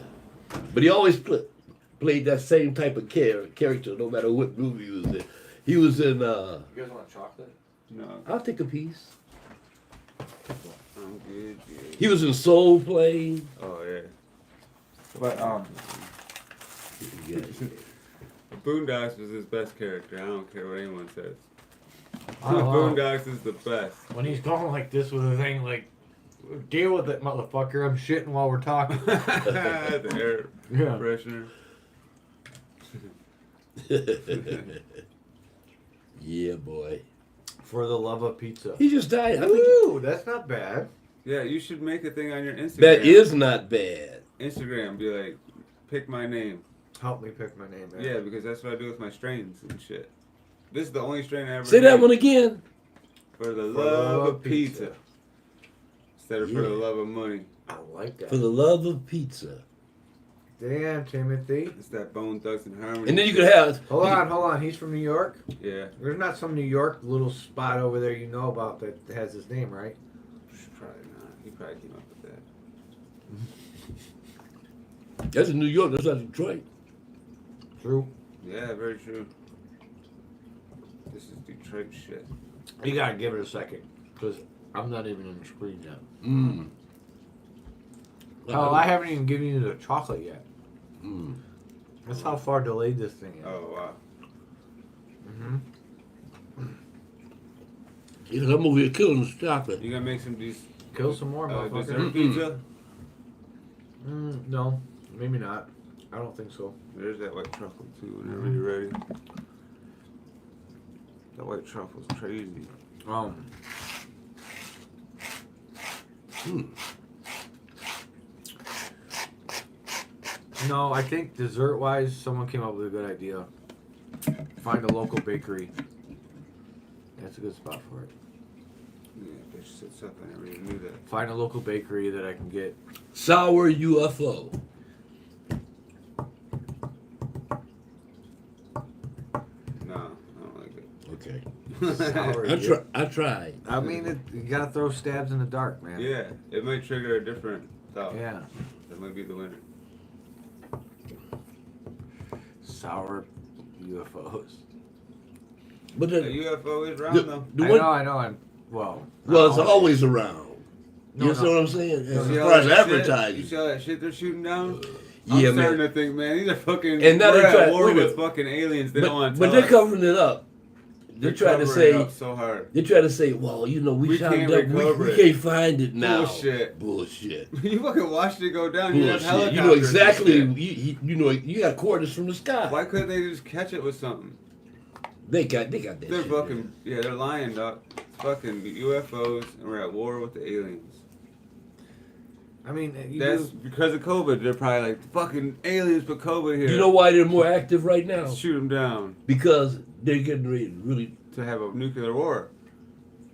but he always played that same type of character, no matter what movie he was in. He was in. You guys want chocolate? No, I'll take a piece. I'm good. He was in Soul Plane. Oh, yeah. But Yeah. Boondocks was his best character. I don't care what anyone says. I don't know. Boondocks is the best. when he's going like this with a thing like, deal with it, motherfucker. I'm shitting while we're talking. The air Yeah. freshener. Yeah, boy. For the love of pizza. He just died. I think Ooh, that's not bad. Yeah, you should make a thing on your Instagram. that is not bad. Instagram. Be like, pick my name. Help me pick my name. Man. Yeah, because that's what I do with my strains and shit. This is the only strain I ever Say that made. one again. For the love of pizza. Instead of for the Yeah. love of money. I like that. For the love of pizza. Damn, Timothy. It's that Bone Thugs and Harmony. And then you could have. Hold on. He's from New York. Yeah. There's not some New York little spot over there you know about that has his name, right? Probably not. He probably came up with that. That's in New York. That's not Detroit. True. Yeah, very true. This is Detroit shit. You gotta give it a second, because I'm not even on the screen yet. Mm. Oh, I haven't even given you the chocolate yet. Mm. That's how far delayed this thing is. Oh, wow. Mm-hmm. Because I'm over here killing the chocolate. You gonna make some these Kill some more, motherfucker. dessert pizza? No, maybe not. I don't think so. There's that white truffle too, whenever you're ready. That white truffle's crazy. No, I think dessert-wise, someone came up with a good idea. Find a local bakery. That's a good spot for it. Yeah, bitch sits up. I never even knew that. Find a local bakery that I can get. Sour UFO. No, I don't like it. Okay. Sour I tried. I mean, you gotta throw stabs in the dark, man. Yeah, it might trigger a different thought. Yeah. That might be the winner. Sour UFOs. But The the, UFO is around though. the I one, know, I know. Well, well, not it's always around. No, You see no. what I'm saying? As See all far as that shit? You advertising. see all that shit they're shooting down? Yeah, I'm starting man. to think, man, these are fucking. And now we're they try- at war wait a with minute. fucking aliens. They don't want to But tell they're us. covering it up. They're trying to covering it say, up so hard. they try to say, well, you know, we We shot can't it up. recover We it. can't find it now. Bullshit. Bullshit. You fucking watched it go down. You have Bullshit. helicopters. You know exactly. and shit. You know you got coordinates from the sky. Why couldn't they just catch it with something? They got that. They're shit, fucking. man. Yeah, they're lying, dog. It's fucking UFOs, and we're at war with the aliens. I mean, That's because of COVID. They're probably like, fucking aliens put COVID here. You know why they're more active right now? Shoot them down Because they're getting ready to really. to have a nuclear war.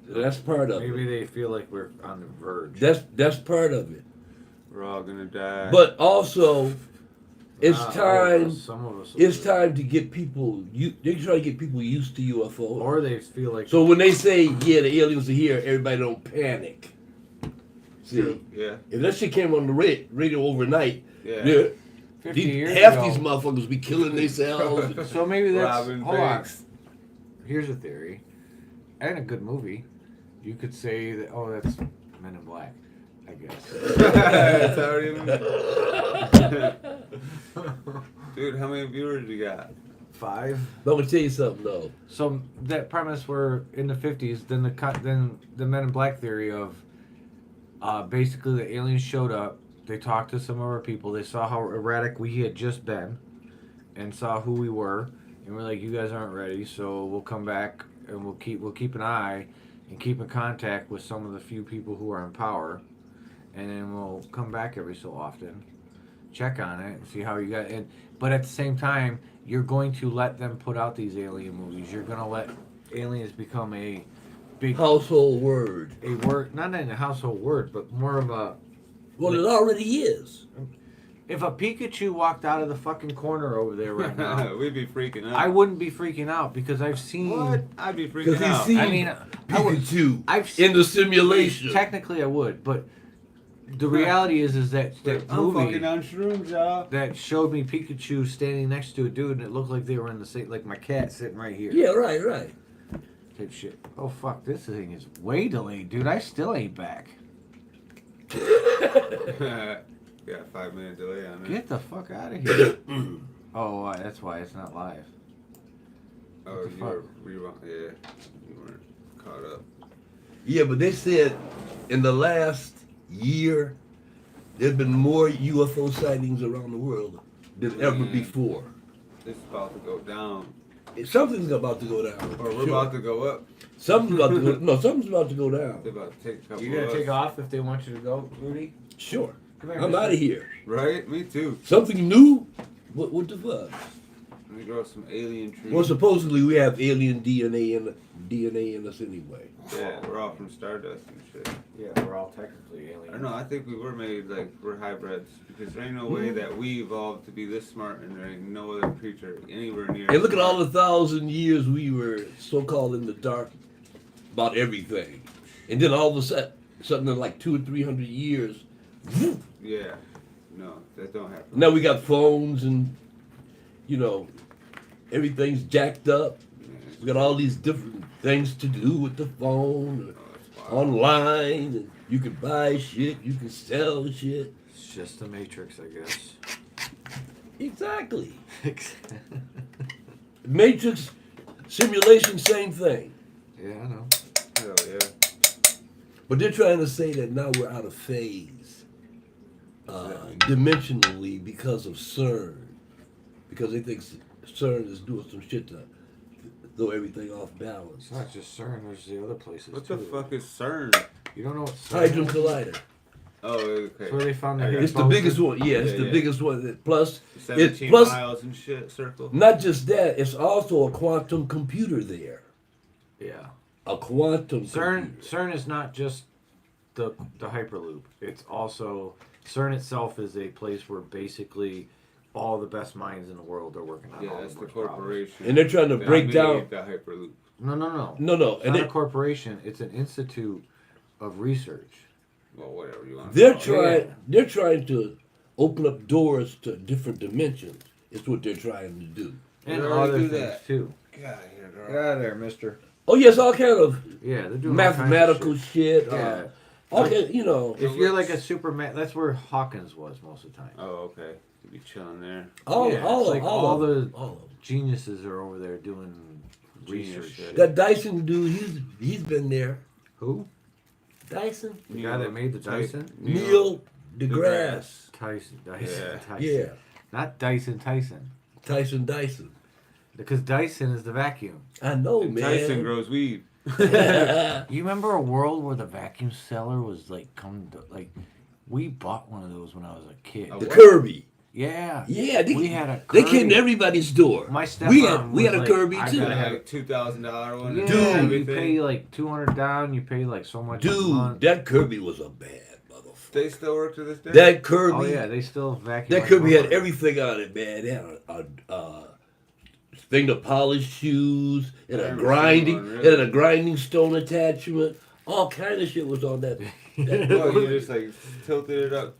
That's part of maybe it. they feel like we're on the verge. That's part of it. We're all gonna die. But also, it's Not all of time. us, some of us. It's time to get people. They try to get people used to UFOs. Or they feel like. So when they say, "Yeah, the aliens are here," everybody don't panic. See, Yeah. if that shit came on the radio overnight, Yeah. 50 years half ago. these motherfuckers be killing themselves. So maybe that's. Robin hold Banks. on. Here's a theory. And a good movie. You could say that. Oh, that's Men in Black. I guess. That's already Dude, how many viewers you got? 5. But I'm gonna tell you something though. So that premise were in the 50s. Then the Men in Black theory of basically the aliens showed up. They talked to some of our people. They saw how erratic we had just been, and saw who we were. And we're like, you guys aren't ready, so we'll come back and we'll keep an eye and keep in contact with some of the few people who are in power, and then we'll come back every so often, check on it, and see how you got it. But at the same time, you're going to let them put out these alien movies. You're going to let aliens become a big Household word. a word, not in a household word, but more of a. Well, it already is. If a Pikachu walked out of the fucking corner over there right now, We'd be freaking out. I wouldn't be freaking out because I've seen. What? I'd be freaking Because out. he's seen I mean, I would. Pikachu I've in the simulation. Technically, I would, but the reality is that I'm movie fucking on shrooms, y'all. that showed me Pikachu standing next to a dude, and it looked like they were in the same, like my cat sitting right here. Yeah, right. Type shit. Oh fuck, this thing is way delayed, dude. I still ain't back. Got 5 minute delay on it. Get the fuck out of here. Oh, that's why it's not live. Oh, the you fuck? were rewound. Yeah, you weren't caught up. Yeah, but they said in the last year there's been more UFO sightings around the world than ever Man. before. It's about to go down, Something's about to go down. or we're about to go up. Something's about to go. No, something's about to go down. They're about to take a couple. You gonna of take us. off if they want you to go, Rudy? Sure. Come here, I'm mister. out of here. Right? Me too. Something new? What the fuck? Let me grow some alien trees. Well, supposedly we have alien DNA in us anyway. Yeah, we're all from Stardust and shit. Yeah, we're all technically aliens. I don't know. I think we were made like we're hybrids because there ain't no way that we evolved to be this smart, and there ain't no other creature anywhere near. And look at all smart. the 1,000 years we were so-called in the dark about everything, and then all of a sudden, something in like 200 or 300 years, whoop, Yeah. No, that don't happen. now we got phones and everything's jacked up. We got all these different things to do with the phone, Oh, that's wild. online, and you can buy shit, you can sell shit. It's just the Matrix, I guess. Exactly. Matrix simulation, same thing. Yeah, I know. Hell yeah. But they're trying to say that now we're out of phase, dimensionally, because of CERN. Because they think CERN is doing some shit to throw everything off balance. It's not just CERN, there's the other places What too. the fuck is CERN? You don't know what CERN Hydrogen is? Collider. Oh, okay. That's where they found the I got It's it. the biggest one. Yeah, it's Yeah, the yeah. biggest one. Plus, 17 plus miles and shit circle. not just that, it's also a quantum computer there. Yeah. A quantum CERN computer. CERN is not just the Hyperloop. It's also CERN itself is a place where basically all the best minds in the world are working on Yeah, all that's the world's problems. corporation. And they're trying to that break made down. the Hyperloop. No. No, It's and not a corporation. It's an institute of research. Well, whatever you want. they're to call it. trying. Yeah. They're trying to open up doors to different dimensions. It's what they're trying to do. And They already other do things that. too. Get out of here, Get girl. out of there, mister. Oh yes, all kind of Yeah, they're doing mathematical all kinds of shit. shit. Yeah. All kind, you know. If you're like a Superman, that's where Hawkins was most of the time. Oh, okay. You be chilling there. All the of them. geniuses are over there doing Genius research. shit. That Dyson dude, he's been there. Who? Dyson? The guy that made the Dyson? Neil deGrasse. Tyson. Yeah. Tyson. Yeah. Not Tyson. Dyson. Because Dyson is the vacuum. I know, And man. Tyson grows weed. You remember a world where the vacuum seller was we bought one of those when I was a kid. The Kirby. Yeah. Yeah, we had a They Kirby. came to everybody's door. My we stepmom had was a like, Kirby I too. Got gotta a have like $2,000 one. Yeah, and Dude. you everything. pay like $200 down. You pay like so much a Dude, month. that Kirby was a bad motherfucker. They still work to this day. That Kirby. Oh yeah, they still vacuum. That like Kirby had motherfuckers. everything on it, man. It had a thing to polish shoes, and I a remember grinding, seeing one, really. it had a grinding stone attachment. All kind of shit was on that. Well, you just like tilted it up.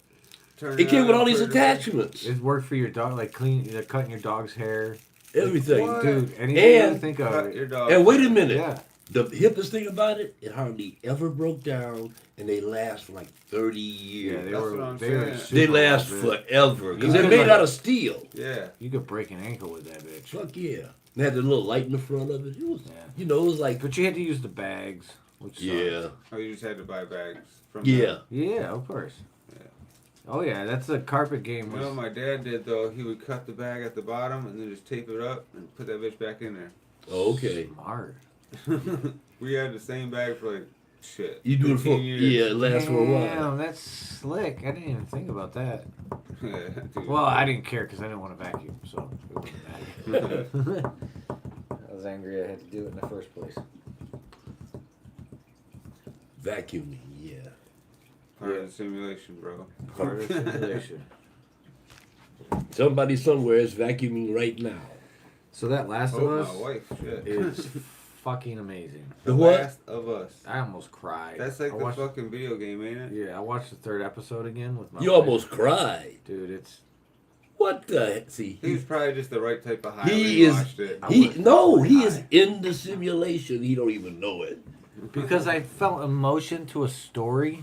Turned It came with on, all these put it in. attachments. It worked for your dog, like cutting your dog's hair. Everything. What? Dude, anything you And- think of Cut it. your dog. And wait a minute. Yeah. The hippest thing about it, it hardly ever broke down, and they last for like 30 Yeah, years. they That's were. what I'm They were saying. super They last good. forever because You they're could, made like- out of steel. Yeah. You could break an ankle with that bitch. Fuck yeah! They had the little light in the front of it. It was, Yeah. you know, it was like, But you had to use the bags, which sucked. yeah, Oh, you just had to buy bags from yeah. them. Yeah, of course. Yeah. Oh yeah, that's the carpet game. You Was, know what my dad did though? He would cut the bag at the bottom and then just tape it up and put that bitch back in there. Okay. Smart. We had the same bag for like shit. You do it for 15 years. yeah, it lasts for a while. Damn, that's slick. I didn't even think about that. Yeah, dude. Well, I didn't care because I didn't want to vacuum, so it wouldn't matter. I was angry I had to do it in the first place. Vacuuming, yeah. Part of the simulation, bro. Part of the simulation. Somebody somewhere is vacuuming right now. So that Last of Oh, Us my wife, shit. is fucking amazing. The what? Last of Us. I almost cried. That's like I the watched, fucking video game, ain't it? Yeah, I watched the third episode again with my You wife. almost cried. Dude, it's What the? See, He was probably just the right type of high when he he is. watched it. He was no, he high. is in the simulation. He don't even know it. because I felt emotion to a story.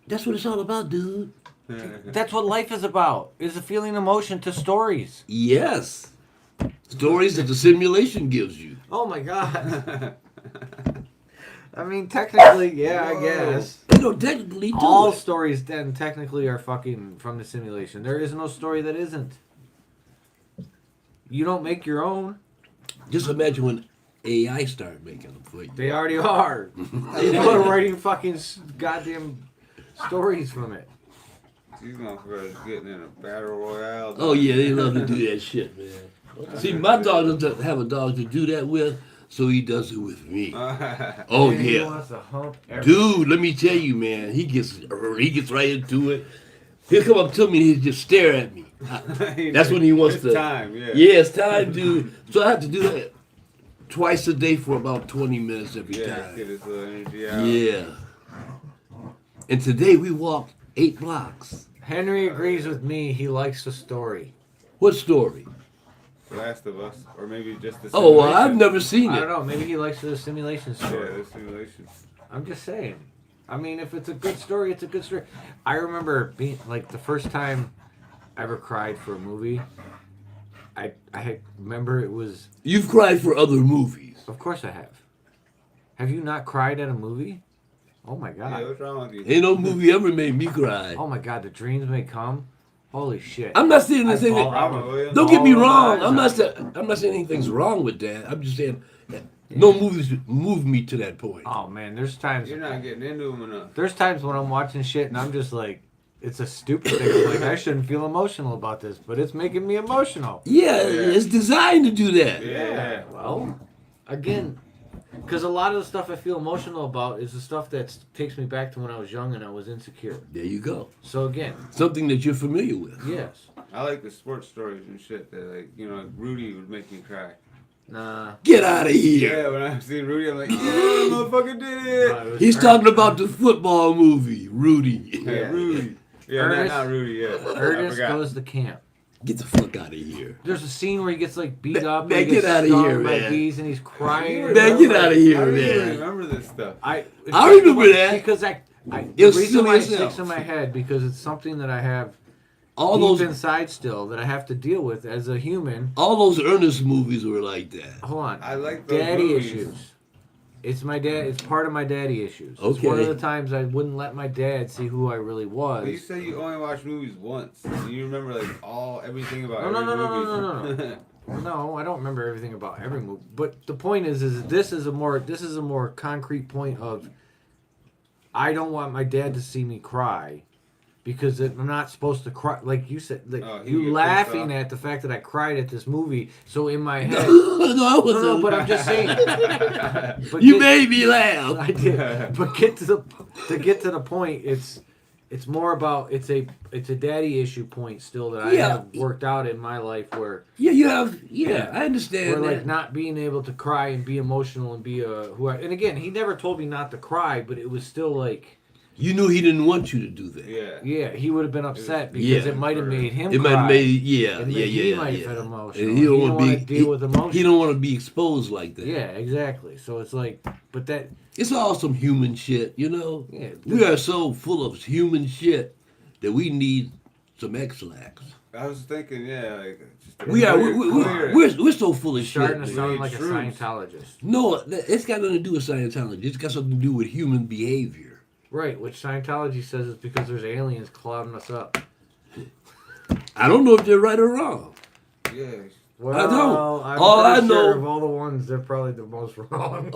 That's what it's all about, dude. That's what life is about. Is a feeling emotion to stories. Yes. Stories that the simulation gives you. Oh my god. I mean, technically, yeah, I Whoa. guess. They don't technically do All it. stories then technically are fucking from the simulation. There is no story that isn't. You don't make your own. Just imagine when AI started making them for you. They already are. People are writing fucking goddamn stories from it. These motherfuckers getting in a battle royale. Oh yeah, they love to do that shit, man. See, my dog doesn't have a dog to do that with, so he does it with me. Oh And He yeah, wants to hump everything. dude. Let me tell you, man. He gets right into it. He'll come up to me and he'll just stare at me. That's when he wants It's to. time, yeah. Yeah, it's time, dude. So I have to do that twice a day for about 20 minutes every Yeah, time. get his little energy out. Yeah. And today we walked 8 blocks. Henry agrees with me. He likes the story. What story? Last of Us, or maybe just the Oh, well, I've simulation. never seen I don't it. know. Maybe he likes the simulation Yeah, story. the simulation. I'm just saying. I mean, if it's a good story, it's a good story. I remember being like the first time I ever cried for a movie. I remember it was. You've cried for other movies. Of course I have. Have you not cried at a movie? Oh my Yeah, god. what's wrong with you? Ain't no movie ever made me cry. Oh my god. The dreams may come. Holy shit. I'm not saying I anything. fall- Robin Williams. Don't get me all wrong. the I'm not time. saying anything's wrong with that. I'm just saying that no movies move me to that point. Oh man, there's times. You're not getting into them enough. There's times when I'm watching shit and I'm just like, it's a stupid thing. I'm like, I shouldn't feel emotional about this, but it's making me emotional. Yeah, it's designed to do that. Yeah. Well, again, because a lot of the stuff I feel emotional about is the stuff that takes me back to when I was young and I was insecure. There you go. So again, Something that you're familiar with. yes. I like the sports stories and shit that, like, you know, Rudy would make me cry. Nah. Get out of here. Yeah, when I see Rudy, I'm like, yeah, motherfucker did it. No, it was He's Ernest- talking about the football movie, Rudy. Hey, Yeah. Rudy. Yeah, Ernest- not Rudy, yeah. I Ernest forgot. goes to camp. Get the fuck out of here. There's a scene where he gets like beat up. Man, and he gets get outta stung here, by man. bees and he's crying. Man, get out of here, I don't even man. remember this stuff. I remember that. because the It's reason silly why it as hell. sticks in my head because it's something that I have All deep those inside still that I have to deal with as a human. all those Ernest movies were like that. Hold on, I like those daddy movies. issues. It's my dad. It's part of my daddy issues. It's Okay. one of the times I wouldn't let my dad see who I really was. But you say you only watch movies once. And you remember like everything about No, every no, movie. no. No, I don't remember everything about every movie. But the point is this is a more concrete point of I don't want my dad to see me cry because I'm not supposed to cry. Like you said, like Oh, he you get pissed laughing off. at the fact that I cried at this movie. So in my head, No, I wasn't. no, but I'm just saying. But You get- made me laugh. I did, but get to the point. It's more about it's a daddy issue point still that I Yeah. have worked out in my life where. Yeah, you have. Yeah, Yeah. I understand Or that. like not being able to cry and be emotional and be and again he never told me not to cry, but it was still like You knew he didn't want you to do that. Yeah. he would have been upset because Yeah. it might have made him It cry. might have made yeah, And yeah, then yeah, he yeah. might yeah. have been emotional. And He he don't don't want to wanna deal with emotion. He don't want to be exposed like that. Yeah, exactly. So it's like, but that It's all some human shit, you know. Yeah, We are so full of human shit that we need some X-Lax. I was thinking, yeah, like just We are clear. we're so full of shit. starting to man. sound need like a shrooms. Scientologist, No, it's got nothing to do with Scientology. It's got something to do with human behavior. right? Which Scientology says is because there's aliens clouding us up. I don't know if they're right or wrong. Yeah. Well, I don't. I'm All I pretty sure know- of all the ones, they're probably the most wrong.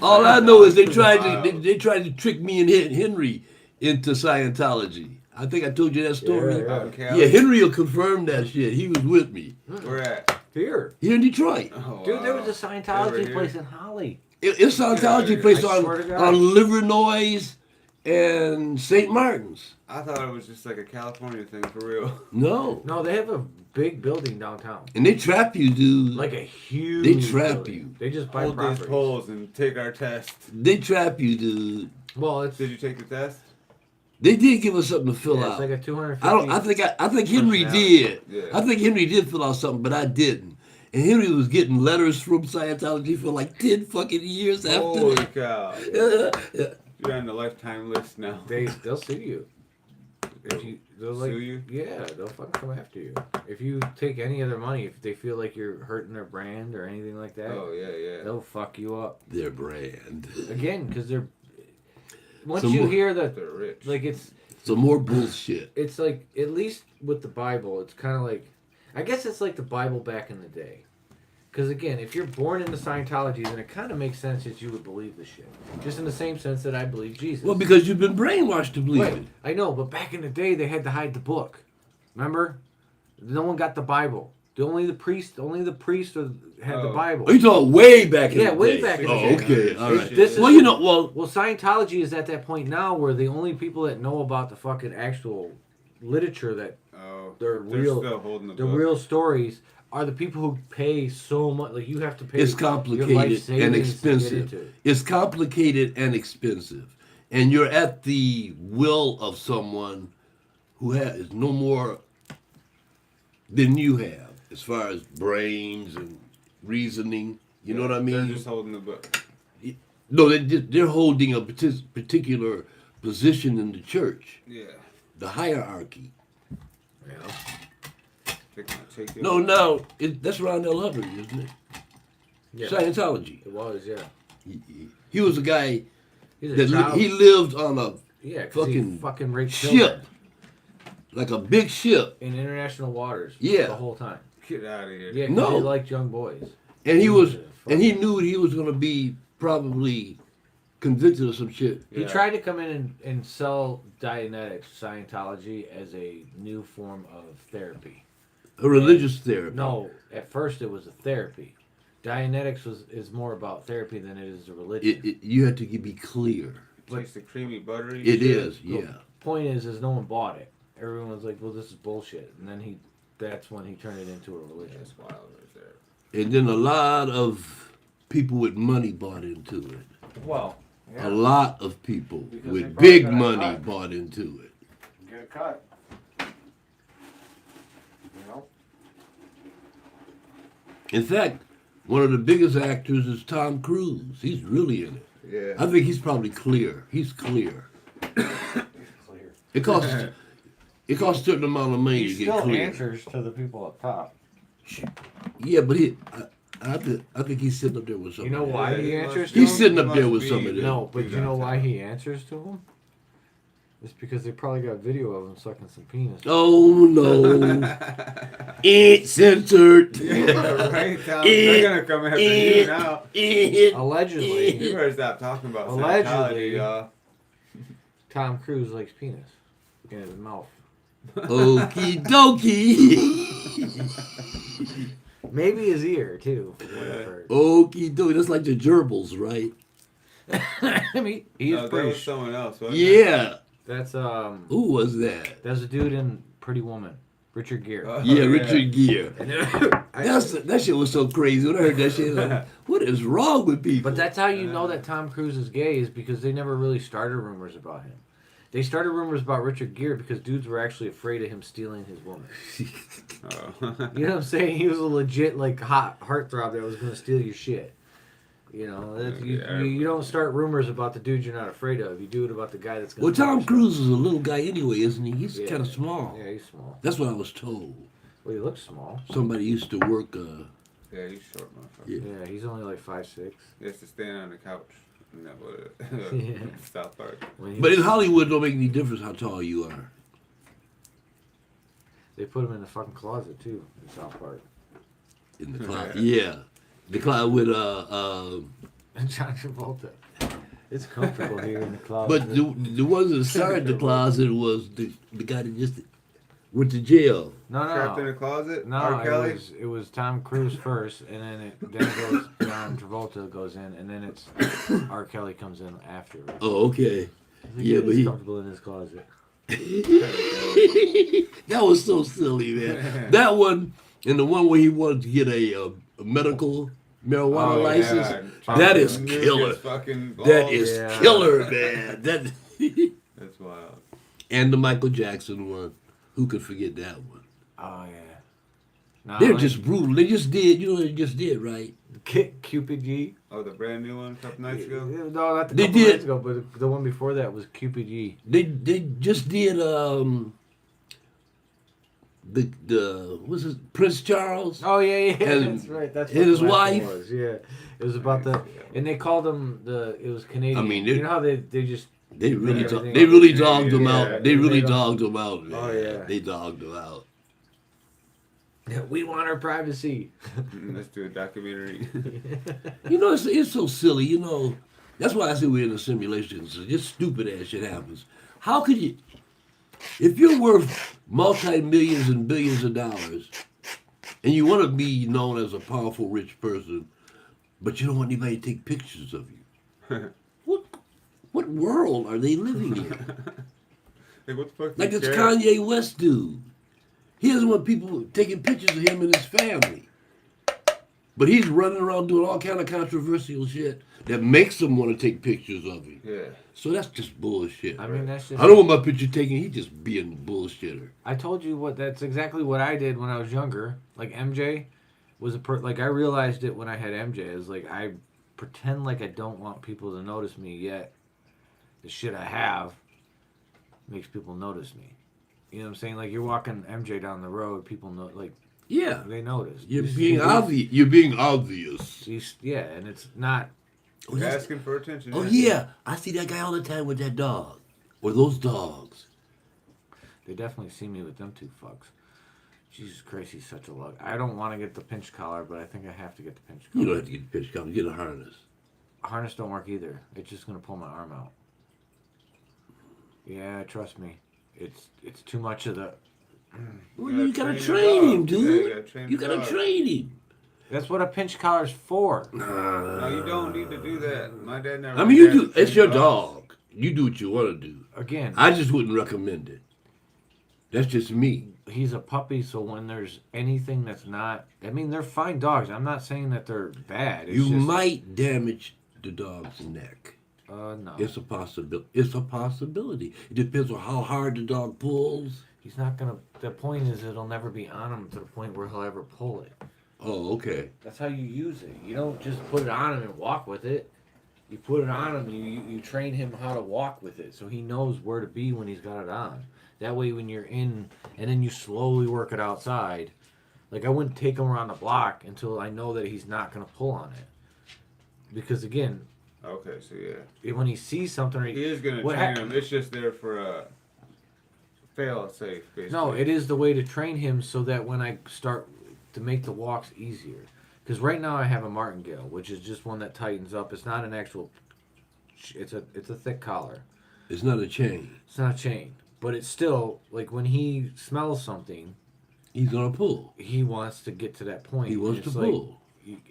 All I know is they tried to trick me and Henry into Scientology. I think I told you that story. Yeah, Out in Cali. Yeah, Henry will confirm that shit. He was with me Where at? Here, here in Detroit. Oh, dude, there was a Over Scientology here? place in Holly. It's Scientology place I swear to God. on Livernois and St. Martin's. I thought it was just like a California thing for real. No. No, they have a big building downtown, And they trap you, dude. like a huge. They trap building. you. They just buy Hold these properties. polls and take our test. They trap you, dude. Well, it's Did you take the test? They did give us something to fill yeah, out. it's like a 250. I think Henry personality. did. Yeah. I think Henry did fill out something, but I didn't. And Henry was getting letters from Scientology for like 10 fucking years after Holy that. cow. Yeah. You're on the lifetime list now. They'll sue you. They'll Sue you? Yeah, they'll fucking come after you. If you take any other money, if they feel like you're hurting their brand or anything like that, Oh, yeah. they'll fuck you up. Their brand. Again, because they're. Once Some you more- hear They're the. rich. Like, Some more bullshit. it's like, at least with the Bible, it's kind of like. I guess it's like the Bible back in the day. Because again, if you're born into Scientology, then it kind of makes sense that you would believe this shit. Just in the same sense that I believe Jesus. Well, because you've been brainwashed to believe Right. it. I know, but back in the day, they had to hide the book. Remember? No one got the Bible. Only the priest had the Oh. Bible. Are you talking way back in the day? way back in the Oh, day. okay. All right. This is- Well, you know, well, Well, Scientology is at that point now where the only people that know about the fucking actual literature that Oh, they're real- still holding the the book. real stories are the people who pay so much. Like you have to pay. it's your life complicated and savings to get expensive. into it. It's complicated and expensive. And you're at the will of someone who has no more than you have as far as brains and reasoning. You know what I mean? They're just holding the book. No, they're holding a particular position in the church, Yeah. the hierarchy. Yeah. Take it. No, no, that's Rondell Hubbard, isn't it? Yeah. Scientology. It was, yeah. He was a guy He's a that child. he lived on a Yeah, 'cause he fucking fucking raped ship, children like a big ship, in international waters. Yeah. The whole time. Get out of here. Yeah, 'cause No. he liked young boys. and he was, fucking- and he knew he was going to be probably convicted of some shit. He Yeah. tried to come in and sell Dianetics, Scientology, as a new form of therapy. A religious therapy. No, at first it was a therapy. Dianetics is more about therapy than it is a religion. You have to be clear. Taste the creamy buttery. It shit. is, The yeah. point is no one bought it. Everyone was like, "Well, this is bullshit," and then that's when he turned it into a religion. That's wild right there. And then a lot of people with money bought into it. Well, A lot of people Because they with probably big got a money cut. bought into it. Get a cut. In fact, one of the biggest actors is Tom Cruise. He's really in it. Yeah. I think he's probably clear. He's clear. Clear. It costs a certain amount of money He to get still clear. answers to the people up top. Yeah, but I think he's sitting up there with You somebody. know why he he answers must- to He's him? sitting up He there must with be- somebody. No, but Do you know that. why he answers to him? It's because they probably got video of him sucking some penis. Oh no! It's censored. Yeah, right. Tom, they're gonna come after you now. Allegedly, You better stop talking about Allegedly. Scientology, y'all. Tom Cruise likes penis in his mouth. Okie dokie. Maybe his ear too. From what I've heard. Okie dokie. That's like the gerbils, right? I mean, he's No, that pretty. was someone else, wasn't it? Yeah. That's Who was that? That's a dude in Pretty Woman, Richard Gere. Oh, Yeah, Richard Gere. I- That shit was so crazy. When I heard that shit, like, what is wrong with people? But that's how you know that Tom Cruise is gay, is because they never really started rumors about him. They started rumors about Richard Gere because dudes were actually afraid of him stealing his woman. Oh. You know what I'm saying? He was a legit hot heartthrob that was going to steal your shit. You know, that's, you don't start rumors about the dude you're not afraid of. You do it about the guy that's going Well, to. Tom Cruise is a little guy anyway, isn't he? He's Yeah. kind of small. Yeah, he's small. That's what I was told. Well, he looks small. Somebody used to work. Yeah, he's short, motherfucker. Yeah. Yeah, he's only like 5'6". He has to stand on the couch. And that was Yeah. South Park. When But in he's- Hollywood, don't make any difference how tall you are. they put him in the fucking closet too in South Park. In the closet, yeah, the closet with John Travolta. It's comfortable here in the closet. But the ones that started the closet was the guy that just went to jail. Trapped in no, a closet? no, R. Kelly? it was Tom Cruise first, and then it goes John Travolta goes in, and then it's R. Kelly comes in after. Oh, okay. He's Yeah, but he comfortable in his closet. that was so silly, man. That one and the one where he wanted to get a medical marijuana Oh, license. yeah. That is Nuke killer. his fucking balls. That is Yeah. killer, man. That That's wild. and the Michael Jackson one. Who could forget that one? Oh yeah. No, They're just brutal. They just did. You know what they just did, right? Cupid G. Oh, the brand new one a couple nights ago? No, not the They couple did. nights ago, but the one before that was Cupid G. They just did the what's his Prince Charles. Oh yeah, And- that's right. That's and what his the last one wife. was. Yeah, it was about the, and they called them it was Canadian. I mean, you know how they just They really everything they up. really dogged him Yeah, out. They they really don't- dogged him out, man. Oh, yeah. They dogged him out. we want our privacy. Let's do a documentary. You know, it's so silly. You know, that's why I say we're in a simulation. So just stupid ass shit happens. How could you, if you're worth multi-millions and billions of dollars, and you want to be known as a powerful, rich person, but you don't want anybody to take pictures of you? What world are they living in? Like, what the fuck? Like do this you care? Kanye West dude. He doesn't want people taking pictures of him and his family. But he's running around doing all kind of controversial shit that makes them want to take pictures of him. Yeah. So that's just bullshit. I mean, that's just. I don't want my picture taken. He just being a bullshitter. I told you that's exactly what I did when I was younger. Like MJ was like I realized it when I had MJ. It's like I pretend like I don't want people to notice me, yet the shit I have makes people notice me. You know what I'm saying? Like you're walking MJ down the road, people know, like Yeah. they notice. You're You being see- obvious. You're being obvious. Yeah, and it's not. Oh, You're that's- asking for attention. oh, yeah. I see that guy all the time with that dog. Or those dogs. They definitely see me with them two fucks. Jesus Christ, he's such a lug. I don't want to get the pinch collar, but I think I have to get the pinch You collar. don't have to get the picture covered. Get a harness. Harness don't work either. It's just gonna pull my arm out. Yeah, trust me. It's too much of the. Well, You you gotta gotta train train your him, dog. Yeah, dude. you gotta train You the gotta dog. train him. That's what a pinch collar's for. No, you don't need to do that. My dad never. I mean, you had do. to It's train your dogs. dog. You do what you want to do. Again, I just wouldn't recommend it. That's just me. he's a puppy, so when there's anything that's not, I mean, they're fine dogs. I'm not saying that they're bad. It's You just, might damage the dog's neck. no. It's a possibility. It's a possibility. It depends on how hard the dog pulls. He's not gonna. The point is, it'll never be on him to the point where he'll ever pull it. Oh, okay. That's how you use it. You don't just put it on him and walk with it. You put it on him and you train him how to walk with it so he knows where to be when he's got it on. That way when you're in, and then you slowly work it outside. Like I wouldn't take him around the block until I know that he's not going to pull on it. Because again, Okay, so yeah, when he sees something, he is gonna train him. It's just there for a fail safe. Basically. No, it is the way to train him so that when I start to make the walks easier. Because right now I have a martingale, which is just one that tightens up. It's not an actual. It's a thick collar. It's not a chain. It's not a chain, but it's still like when he smells something, he's gonna pull. He wants to get to that point. He wants to pull.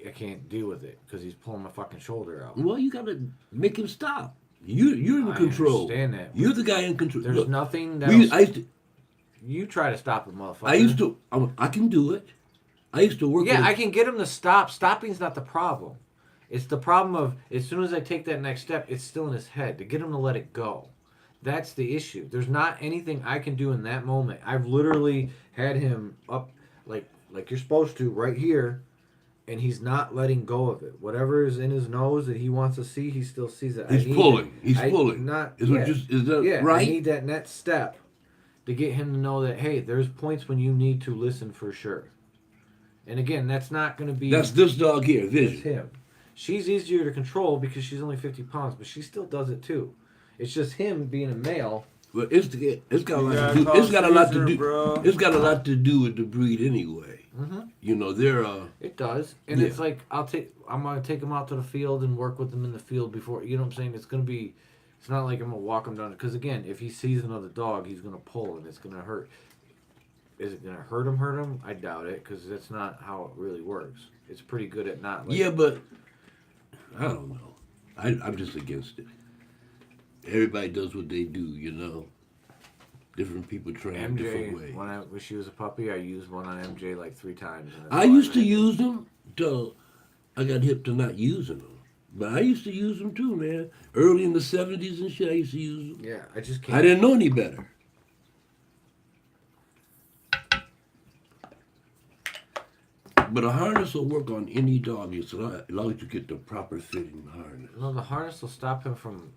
I can't deal with it because he's pulling my fucking shoulder out. Well, you gotta make him stop. You're in control. I understand that. You're the guy in control. There's Look, nothing that. You try to stop a motherfucker. I used to. I can do it. I used to work. Yeah, I can get him to stop. Stopping's not the problem. It's the problem of as soon as I take that next step, it's still in his head. To get him to let it go. That's the issue. There's not anything I can do in that moment. I've literally had him up like you're supposed to right here, and he's not letting go of it. Whatever is in his nose that he wants to see, he still sees it. He's pulling. He's pulling. Not is that right? I need that next step to get him to know that hey, there's points when you need to listen for sure. And again, that's not going to be. That's this dog here, Vision. That's him. She's easier to control because she's only 50 pounds, but she still does it too. It's just him being a male. Well, it's got a lot to do. It's got a lot to do. Bro. It's got a lot to do with the breed anyway. Mm-hmm. You know, they're. It does, and it's like I'm gonna take him out to the field and work with him in the field before. You know what I'm saying? It's gonna be. It's not like I'm gonna walk him down because again, if he sees another dog, he's gonna pull and it's gonna hurt. Is it gonna hurt him? Hurt him? I doubt it because that's not how it really works. It's pretty good at not. Like, yeah, but I don't know. I'm just against it. Everybody does what they do, you know. Different people train different ways. When she was a puppy, I used one on MJ like 3 times. I used to use them till I got hip to not using them. But I used to use them too, man. Early in the 70s and shit, I used to use them. Yeah, I just can't. I didn't know any better. But a harness will work on any dog as long as you get the proper fitting harness. No, the harness will stop him from.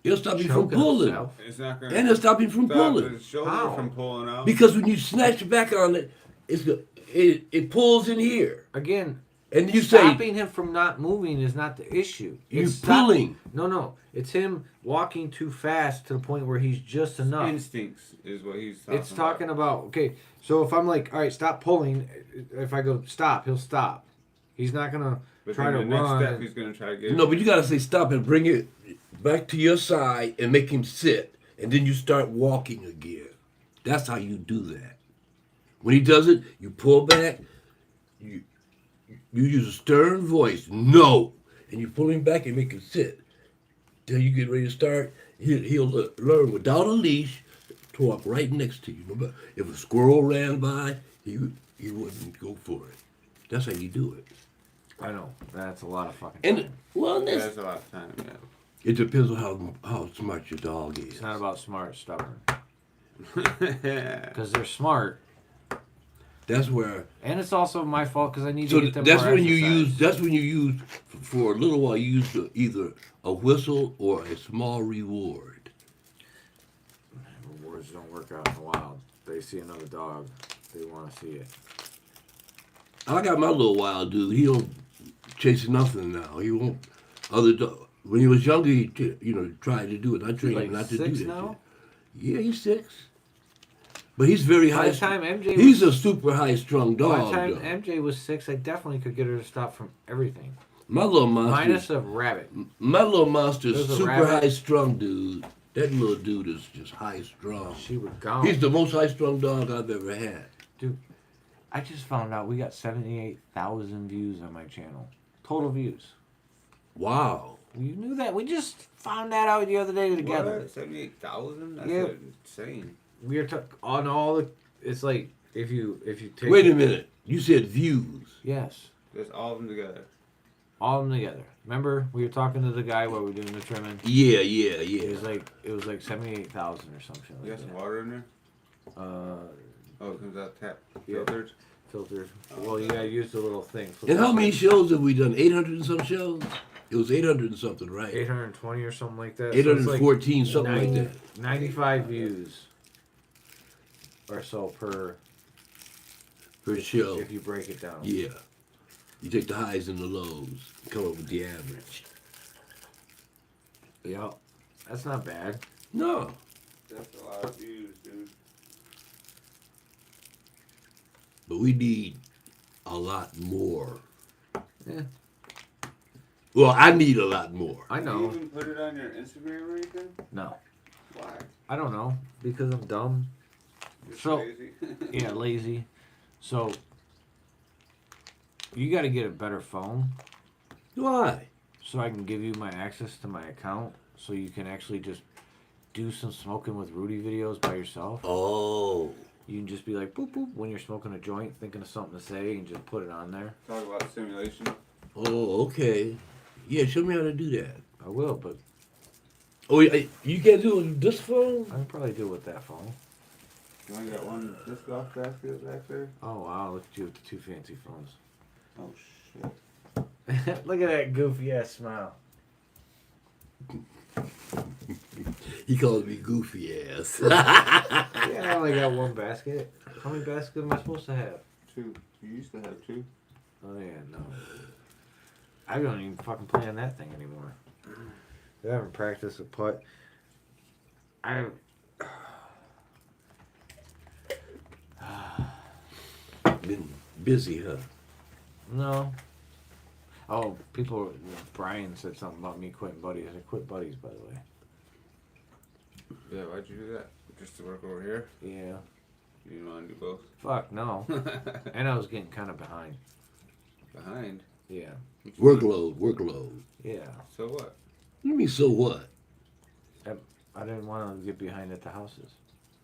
It'll stop him from pulling. It's not gonna and it'll stop him from pulling. His shoulder from pulling out. Because when you snatch back on it, it pulls in here. Again, and you stopping him from not moving is not the issue. You're pulling. No. It's him walking too fast to the point where he's just enough. Instincts is what he's talking about. It's talking about, okay, so if I'm like, all right, stop pulling, if I go stop, he'll stop. He's not going to try to run. Next step, he's going to try to get No, but you got to say stop and bring it back to your side and make him sit. And then you start walking again. That's how you do that. When he does it, you pull back. You use a stern voice. No. And you pull him back and make him sit. Till you get ready to start, he'll learn without a leash to walk right next to you. If a squirrel ran by, he wouldn't go for it. That's how you do it. I know. That's a lot of fucking time. That's a lot of time, yeah. It depends on how smart your dog is. It's not about smart, stubborn. Because they're smart. That's where. And it's also my fault because I need to get them that's more when exercise. That's when you use for a little while. You use either a whistle or a small reward. Rewards don't work out in the wild. They see another dog, they want to see it. I got my little wild dude. He don't chase nothing now. He won't. Other dog. When he was younger, he tried to do it. I trained him not to do that. Now? Yeah, he's 6. But he's very high. By the time MJ he's a super high-strung dog. By the time MJ was 6, I definitely could get her to stop from everything. My little monster. Minus a rabbit. My little monster is super rabbit. high-strung dude. That little dude is just high-strung. She would go. He's the most high-strung dog I've ever had. Dude, I just found out we got 78,000 views on my channel. Total views. Wow. You knew that? We just found that out the other day together. What? 78,000? That's Yeah. insane. We are on all the. It's like if you take. Wait a minute. You said views. Yes. Just all of them together. All of them together. Remember we were talking to the guy while we were doing the trimming. Yeah. It was like 78,000 or something. You got some water in there? Uh. Oh, it comes out tap filtered. filters. Well, you gotta use the little thing. And how many shows have we done? 800 and some shows? It was 800 and something, right? 820 or something like that. 814, so something like that. 95 views or so per show. if you break it down. Yeah. You take the highs and the lows, come up with the average. Yeah, that's not bad. No. That's a lot of views, dude. But we need a lot more. Yeah. Well, I need a lot more. I Do know. you even put it on your Instagram or anything? No, Why? I don't know because I'm dumb. Just So- lazy? Yeah, lazy. So you got to get a better phone Why? so I can give you my access to my account, so you can actually just do some smoking with Rudy videos by yourself. Oh. You can just be like boop boop when you're smoking a joint, thinking of something to say, and just put it on there. Talk about simulation. Oh, okay. Yeah, show me how to do that. I will, but Oh, you can't do it with this phone? I can probably do it with that phone. You only got one disc golf basket back there? Oh wow, look at you with the two fancy phones. Oh shit. Look at that goofy ass smile. He calls me goofy ass. Yeah, I only got one basket. How many baskets am I supposed to have? 2. You used to have 2. Oh yeah, no. I don't even fucking play on that thing anymore. I haven't practiced a putt. Been busy, huh? No. Oh, people. Brian said something about me quitting buddies. I quit buddies, by the way. Yeah, why'd you do that? Just to work over here? Yeah. You didn't want to do both? Fuck no. And I was getting kind of behind. Behind? Yeah. Workload. Yeah. So what? What do you mean, so what? I didn't want to get behind at the houses.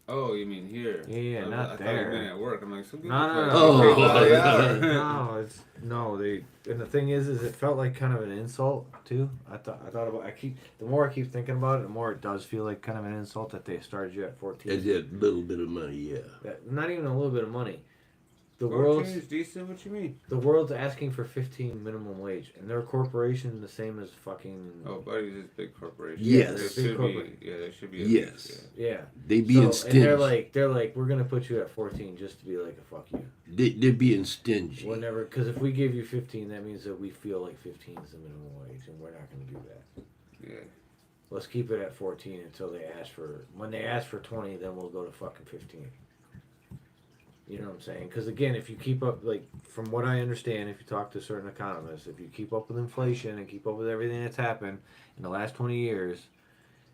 Oh, you mean here? Yeah, not I there. thought you meant at work. I'm like, some people No, no, play no. like Oh. 8 hours. No, it's no. They and the thing is it felt like kind of an insult too. I thought about. The more I keep thinking about it, the more it does feel like kind of an insult that they started you at 14. That's a little bit of money, yeah. Not even a little bit of money. The 14 world's is decent. What you mean? the world's asking for 15 minimum wage, and their corporation the same as fucking. Oh, buddies is big corporation. Yes. There Big should corporate. be. Yeah, there should be. Yes. Yeah. They being And stingy. they're like, we're gonna put you at 14 just to be like a fuck you. They're being stingy. Whenever, because if we give you 15, that means that we feel like 15 is the minimum wage, and we're not gonna do that. Yeah. Let's keep it at 14 until they ask for. When they ask for 20, then we'll go to fucking 15. You know what I'm saying? Because again, if you keep up, like from what I understand, if you talk to certain economists, if you keep up with inflation and keep up with everything that's happened in the last 20 years,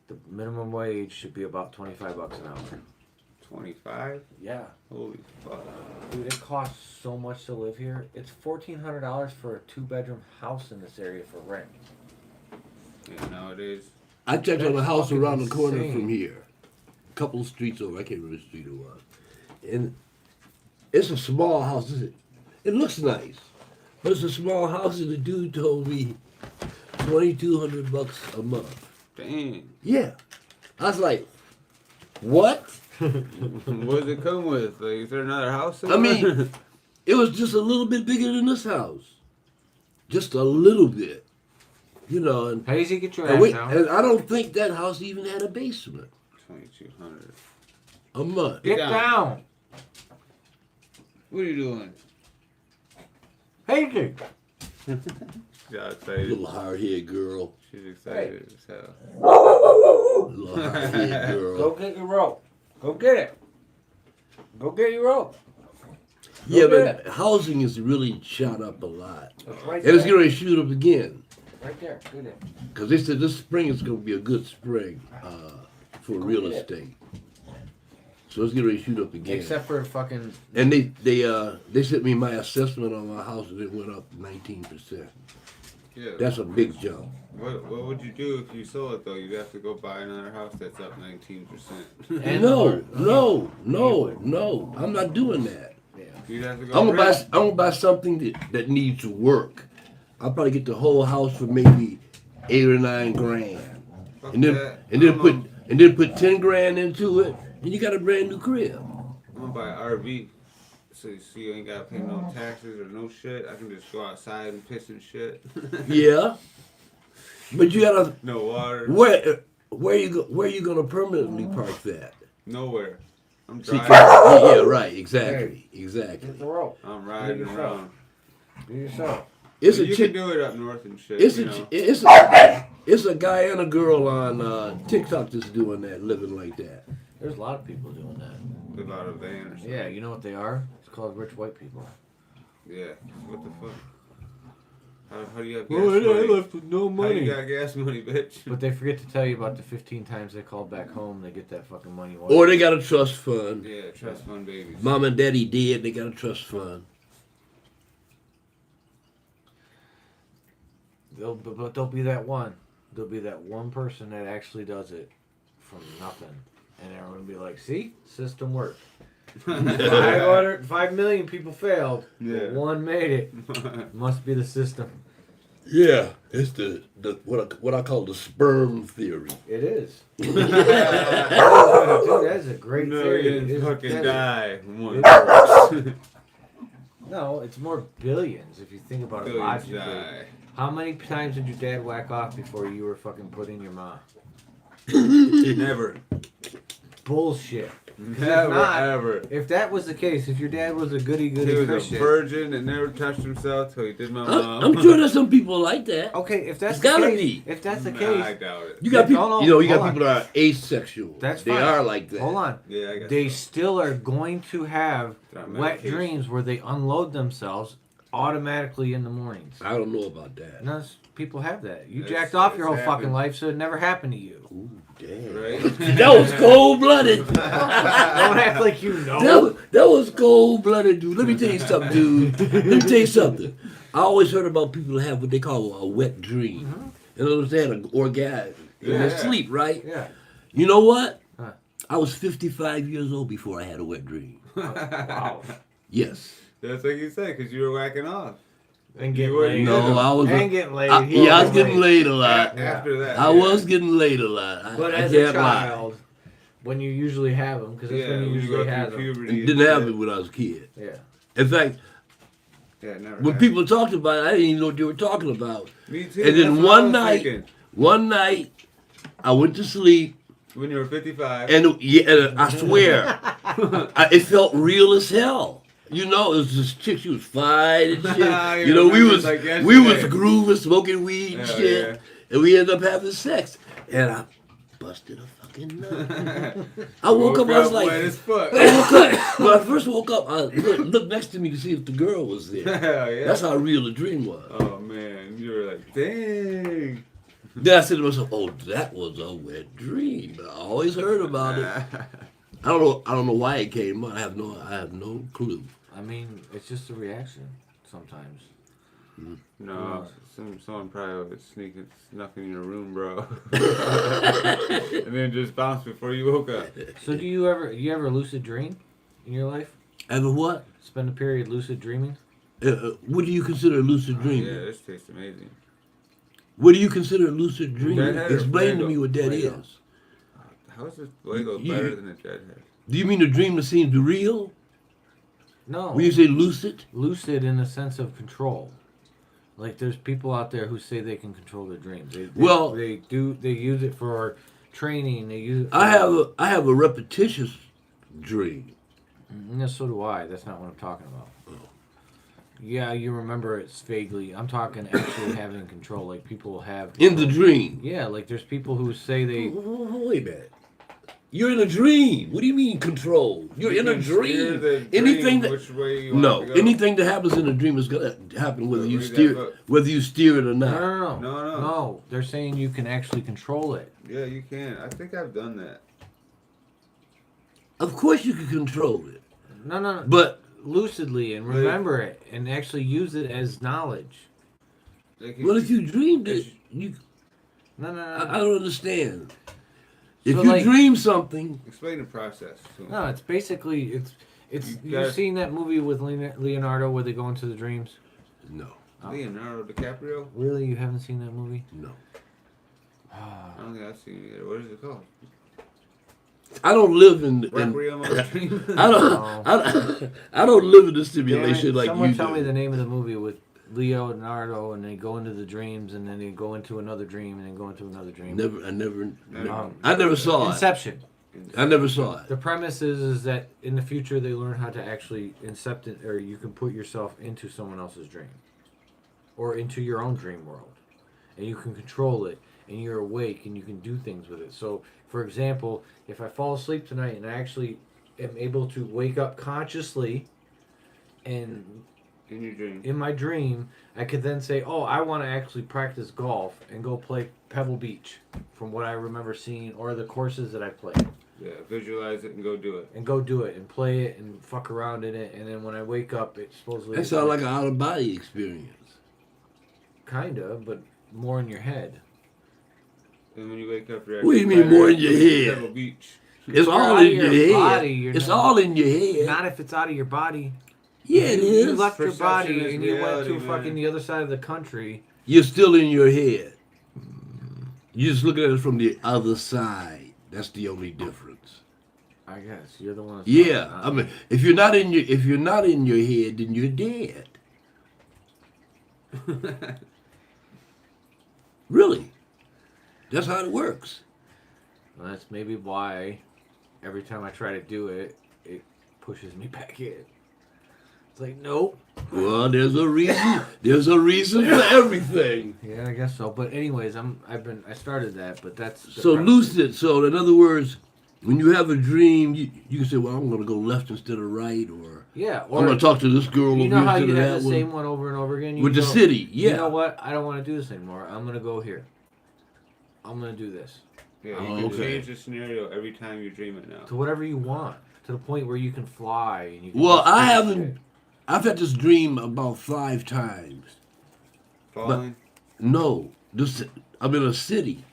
the minimum wage should be about $25 an hour. 25? Yeah, Holy fuck. dude, it costs so much to live here. It's $1,400 for a 2-bedroom house in this area for rent. Yeah, nowadays. I checked on a That's house fucking around the corner insane. from here. A couple of streets over. I can't remember which street it was. And it's a small house. It looks nice. But it's a small house, and the dude told me $2,200 a month. Dang. Yeah. I was like, what? What does it come with? Like, is there another house I somewhere? mean, it was just a little bit bigger than this house. Just a little bit. You know, and, How does he get your and, ass down? and I don't think that house even had a basement 2,200. a month. Get down. down! What are you doing? Hey, dude! She's all excited. Little hard-headed girl. She's excited as hell. Little hard-headed girl. Go get your rope. Go get it. Go get your rope. Yeah, Go get but housing is really shot up a lot. It's right And it's there. going to shoot up again. Right there. Get it. Because they said this spring is going to be a good spring for real get it. estate. So it's going to shoot up again. Except for fucking. And they sent me my assessment on my house and it went up 19%. Yeah. That's a big jump. What would you do if you sold it though? You'd have to go buy another house that's up 19%. And No. I'm not doing that. Yeah. You'd have to go. I'm rent. gonna buy something that needs to work. I'll probably get the whole house for maybe $8 or $9 grand, Fuck and then that. put $10 grand into it, and you got a brand new crib. I'm gonna buy an RV So you ain't gotta pay no taxes or no shit. I can just go outside and piss and shit. Yeah, but you gotta No water. where you gonna permanently park that? Nowhere. I'm See, driving. yeah, right, exactly. Get the rope. I'm riding yourself. around. Do yourself. It's You a can chick. do it up north and shit. It's you a know. it's a guy and a girl on TikTok that's doing that, living like that. There's a lot of people doing that. Live out of a van or something. Yeah, you know what they are? It's called rich white people. Yeah. What the fuck? How do you have gas Oh, I money? left with no How money. you got gas money, bitch? But they forget to tell you about the 15 times they called back home. They get that fucking money. Or they got a trust fund. Yeah, trust fund babies. Mom and daddy dead, they got a trust fund. But there'll be that one. There'll be that one person that actually does it from nothing. And everyone will be like, see? System worked. 5 million people failed. Yeah. But one made it. Must be the system. Yeah, it's the what I call the sperm theory. It is. Dude, that's a great theory. Millions fucking die. No, it's more billions if you think about it Billions logically. die. How many times did your dad whack off before you were fucking put in your mouth? Never. Bullshit. Never, not, ever. If that was the case, if your dad was a goody He was Christian, a virgin and never touched himself till he did my mom. I'm sure there's some people like that. okay, if that's It's the gotta case, be. if that's the Nah, case, I doubt it. You got Yeah, people, no, you hold got on. people that are asexual. That's they fine. are like that. hold on. Yeah, I guess They so. still are going to have They're on wet medication. dreams where they unload themselves automatically in the mornings. I don't know about that. No, people have that. You It's- jacked off your whole it's fucking happened. life, so it never happened to you. Ooh, damn. Right? That was cold blooded. Don't act like you know. That was cold blooded, dude. Let me tell you something, dude. Let me tell you something. I always heard about people that have what they call a wet dream. In other words, they had an orgasm in their Yeah. sleep, right? Yeah. You know what? Huh. I was 55 years old before I had a wet dream. Wow. Yes. That's like you said, because you were whacking off. And You getting were- laid. No, I was. And getting laid. Yeah, I was getting laid a lot. After that. I was getting laid a lot. But I as a can't lie. child, when you usually have them, because that's Yeah, when you when you go usually have through them. puberty. It didn't happen when I was a kid. Yeah. In fact, Yeah, it never when happened. people talked about it, I didn't even know what they were talking about. Me too. And then that's what I was thinking. one night, I went to sleep, When you were 55. and I swear, it felt real as hell. You know, it was this chick. She was fine and shit. You You know, we remember was like we was yesterday. grooving, smoking weed and Yeah, shit, yeah. and we ended up having sex. And I busted a fucking nut. I woke up. I was like, wet as fuck. I woke up. When I first woke up, I looked next to me to see if the girl was there. Hell yeah. That's how real the dream was. Oh man, you were like, dang. Then I said to myself, "Oh, that was a wet dream." But I always heard about it. I don't know why it came. I have no clue. I mean, it's just a reaction sometimes. No, someone probably was snuck in your room, bro. And then just bounced before you woke up. So do you ever lucid dream in your life? Ever what? Spend a period lucid dreaming? What do you consider lucid Yeah, dreaming? this tastes amazing. What do you consider lucid dreaming? Deadhead or Explain to me Fuego? what that Fuego. is. How is this Fuego You- better than a deadhead? Do you mean the dream that seems real? No. When you say lucid? Lucid in the sense of control. Like there's people out there who say they can control their dreams. They use it for training. They use it for, I have a repetitious dream. Yeah, so do I. That's not what I'm talking about. Yeah, you remember it vaguely. I'm talking actually having control. Like people have In the dream. Yeah, like there's people who say they. Wait a minute. You're in a dream. What do you mean control? You're in a can steer dream. the Anything dream that which way you no, want to go. anything that happens in a dream is gonna happen whether you Read that steer book. it or not. No. No. They're saying you can actually control it. Yeah, you can. I think I've done that. Of course you can control it, No. but Lucidly and remember it and actually use it as knowledge. Like if you dreamed it, you No. I don't understand. If So, you like- dream something, explain the process to him. No, it's basically it's You you've gotta- seen that movie with Leonardo where they go into the dreams. no, Leonardo DiCaprio? Really, you haven't seen that movie? no. I don't think I've seen it yet. What is it called? I don't live in Requiem on a Dream. I don't live in the simulation like someone you tell do. me the name of the movie with Leonardo, and they go into the dreams, and then they go into another dream, and then go into another dream. I never saw Inception. it. I never saw it. The premise is that in the future they learn how to actually incept it, or you can put yourself into someone else's dream, or into your own dream world, and you can control it, and you're awake, and you can do things with it. So, for example, if I fall asleep tonight and I actually am able to wake up consciously, and In your dream. in my dream, I could then say, "Oh, I want to actually practice golf and go play Pebble Beach," from what I remember seeing, or the courses that I played. Yeah, visualize it and go do it. And go do it and play it and fuck around in it, and then when I wake up, it's supposedly That sounds like an out of body experience. kinda, but more in your head. And when you wake up, you're What do you actually mean more in your at head? Pebble Beach. It's You're all out in of your your head. body, you're It's not- all in your head. Not if it's out of your body. Yeah, it You is. left your Perception body is and you went reality, to man. fucking the other side of the country. You're still in your head. You just look at it from the other side. That's the only difference. I guess you're the one. That's Yeah, talking, I mean, if you're not in your head, then you're dead. Really, that's how it works. well, that's maybe why every time I try to do it, it pushes me back in. It's like, nope. Well, there's a reason. There's a reason for everything. Yeah, I guess so. But anyways, I started that, but that's the So premise. lucid. So in other words, when you have a dream, you can say, "Well, I'm going to go left instead of right," or Yeah, "I'm going to talk to this girl you over know here how instead you of have that the one." same one over and over again. You With the go, city, yeah. You know what? I don't want to do this anymore. I'm gonna go here. I'm gonna do this Yeah, Oh, you can okay. change the scenario every time you dream it now. to whatever you want, to the point where you can fly. And you can Well, do I stupid haven't. shit. I've had this dream about 5 times. Falling. No, I'm in a city.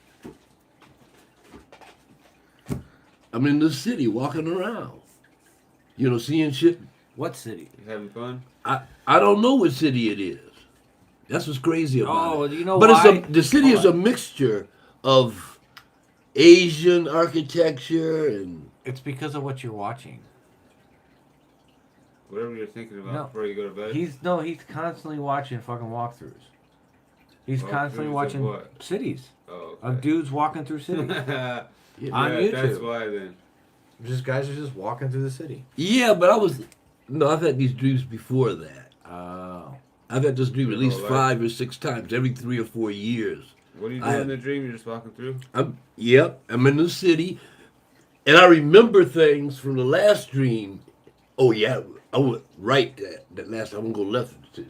I'm in the city walking around. You know, seeing shit. What city? You having fun? I don't know what city it is. That's what's crazy about Oh, it. you know but why? the city is a mixture of Asian architecture and It's because of what you're watching. Whatever you're thinking about No. before you go to bed. He's constantly watching fucking walkthroughs. He's constantly Walkthroughs of watching what? cities Oh, of dudes walking through cities yeah, on YouTube. that's why then. Just guys are just walking through the city. yeah. But I've had these dreams before that. Oh. I've had this dream at Your least whole life? 5 or 6 times every 3 or 4 years. What do you do I- in the dream? You're just walking through? I'm in the city, and I remember things from the last dream. Oh yeah, I went right that last time. I'm gonna go left to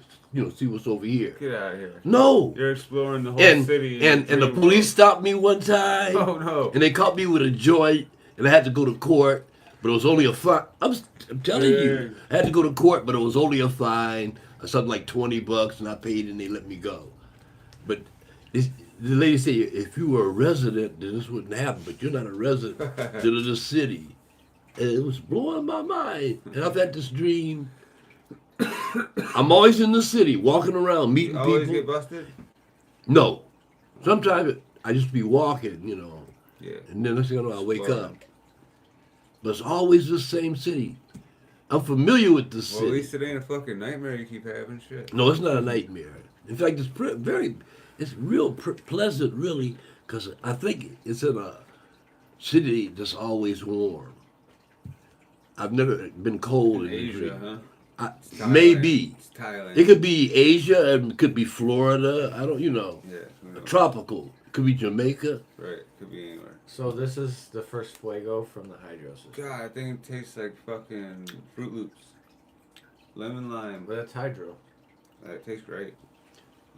see what's over here. Get out of here. No, You're exploring the whole and city. and the police stopped me one time, Oh no. and they caught me with a joint, and I had to go to court, but it was only a fine. I'm telling you, I had to go to court, but it was only a fine, something like $20, and I paid, and they let me go. But the lady said, if you were a resident, then this wouldn't happen. But you're not a resident to the city. And it was blowing my mind. And I've had this dream. I'm always in the city, walking around, meeting You always people. get busted? No. Sometimes I just be walking, Yeah. and then next thing I know, I wake Exploring. up. But it's always the same city. I'm familiar with the Well, city. at least it ain't a fucking nightmare you keep having. Shit. No, it's not a nightmare. In fact, it's real pleasant, really, because I think it's in a city that's always warm. I've never been cold In in a Asia, dream. huh? Thailand. Maybe. It's Thailand. It could be Asia, and it could be Florida. I don't, Yeah. Who knows? tropical. It could be Jamaica. Right. Could be anywhere. So this is the first fuego from the hydro system. God, I think it tastes like fucking Fruit Loops. Lemon lime. But that's hydro. It tastes great.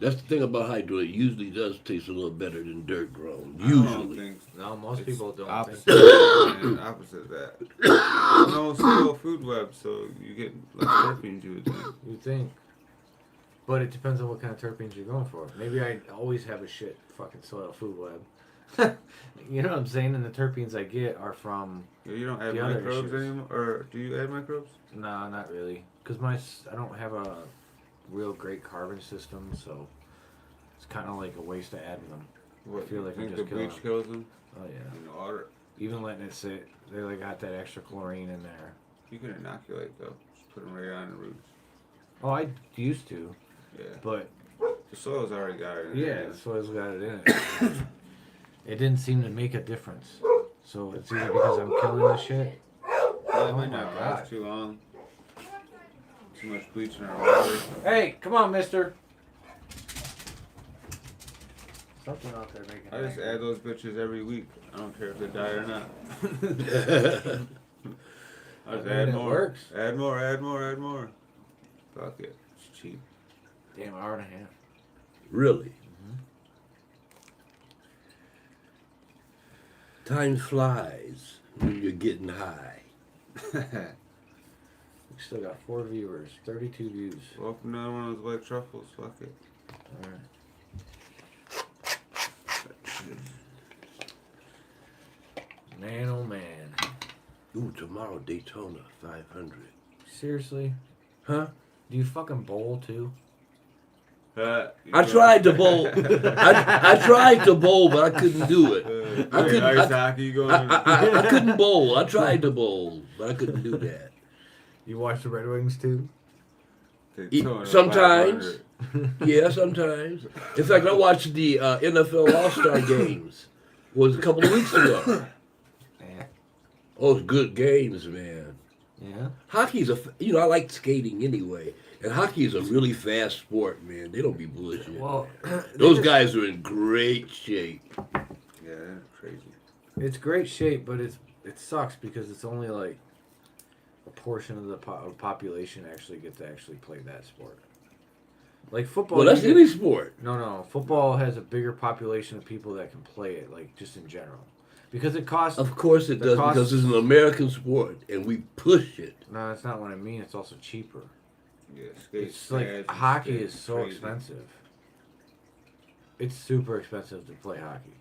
That's the thing about hydro. It usually does taste a little better than dirt grown. I don't Usually. think No, most it's people don't opposite. think. Man, opposite of that. No single food web, so you get less terpenes. You would think. You think. But it depends on what kind of terpenes you're going for. Maybe I always have a shit fucking soil food web. You know what I'm saying? And the terpenes I get are from... You don't add The other microbes issues. anymore, or do you add microbes? No, not really. Because I don't have a real great carbon system, so it's kind of like a waste to add them. What? feel You like I'm think just the bleach killing kills them Oh, yeah. in the water? Even letting it sit, they like got that extra chlorine in there. You can inoculate though. Just put them right on the roots. Oh, I used to, Yeah. but The soil's already got it in yeah, there. the soil's got it in it. It didn't seem to make a difference. So it's either because I'm killing the shit. Well, it might my not God. last too long. Too much bleach in our water. Hey, come on, mister. Something out there making. I just add those bitches every week. I don't care if they die or not. I just add it more. works. Add more, add more, add more. Fuck it. It's cheap. Damn, hour and a half. Really? Time flies when you're getting high. We still got 4 viewers, 32 views. Welcome to one of those white truffles. Fuck it. All right. Man, oh man. Ooh, tomorrow Daytona 500. Seriously? Huh? Do you fucking bowl too? I tried to bowl. I tried to bowl, but I couldn't do it. I couldn't. Ice hockey going. I couldn't bowl. I tried to bowl, but I couldn't do that. You watch the Red Wings too? Daytona Sometimes. 500. Yeah, sometimes. In fact, I watched the NFL All-Star games. Was a couple of weeks ago. Yeah. Those good games, man. Yeah. Hockey's I like skating anyway, and hockey is a really fast sport, man. They don't be bullshit. Well, Those guys are in great shape. Yeah, they're crazy. it's great shape, but it sucks because it's only like a portion of the population actually get to actually play that sport. Like football. Well, that's you any sport. No. Football has a bigger population of people that can play it, like just in general, because it costs. Of course it The does, cost- because it's an American sport, and we push it. No, that's not what I mean. It's also cheaper. Yeah, skates. It's like pads, hockey skates, is so crazy. expensive. It's super expensive to play hockey.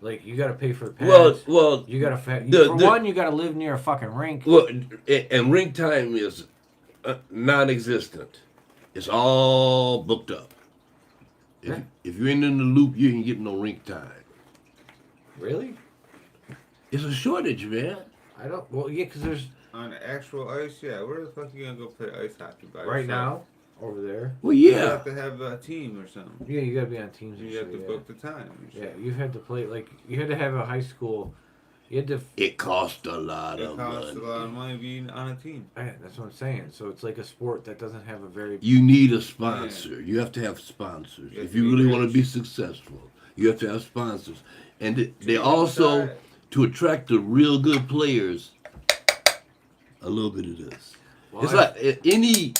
Like you got to pay for the pads. Well, You gotta the- one. You gotta live near a fucking rink. well, and rink time is non-existent. It's all booked up. Yeah. If you ain't in the loop, you ain't getting no rink time. Really? It's a shortage, man. I don't. Well, yeah, because there's On actual ice, yeah. Where the fuck you gonna go play ice hockey by right yourself? now over there. Well, You yeah. have to have a team or something. Yeah, you gotta be on teams. And You have shit, to yeah. book the time. And Yeah, shit. you had to play like you had to have a high school. You had to. It costs a lot It of costs a money. lot of money being on a team. Yeah, that's what I'm saying. So it's like a sport that doesn't have a very. You need a sponsor. You have to have sponsors. You have If to you be really want to rich. be successful, you have to have sponsors. And they You also, decide. to attract the real good players, a little bit of this. Well, It's like any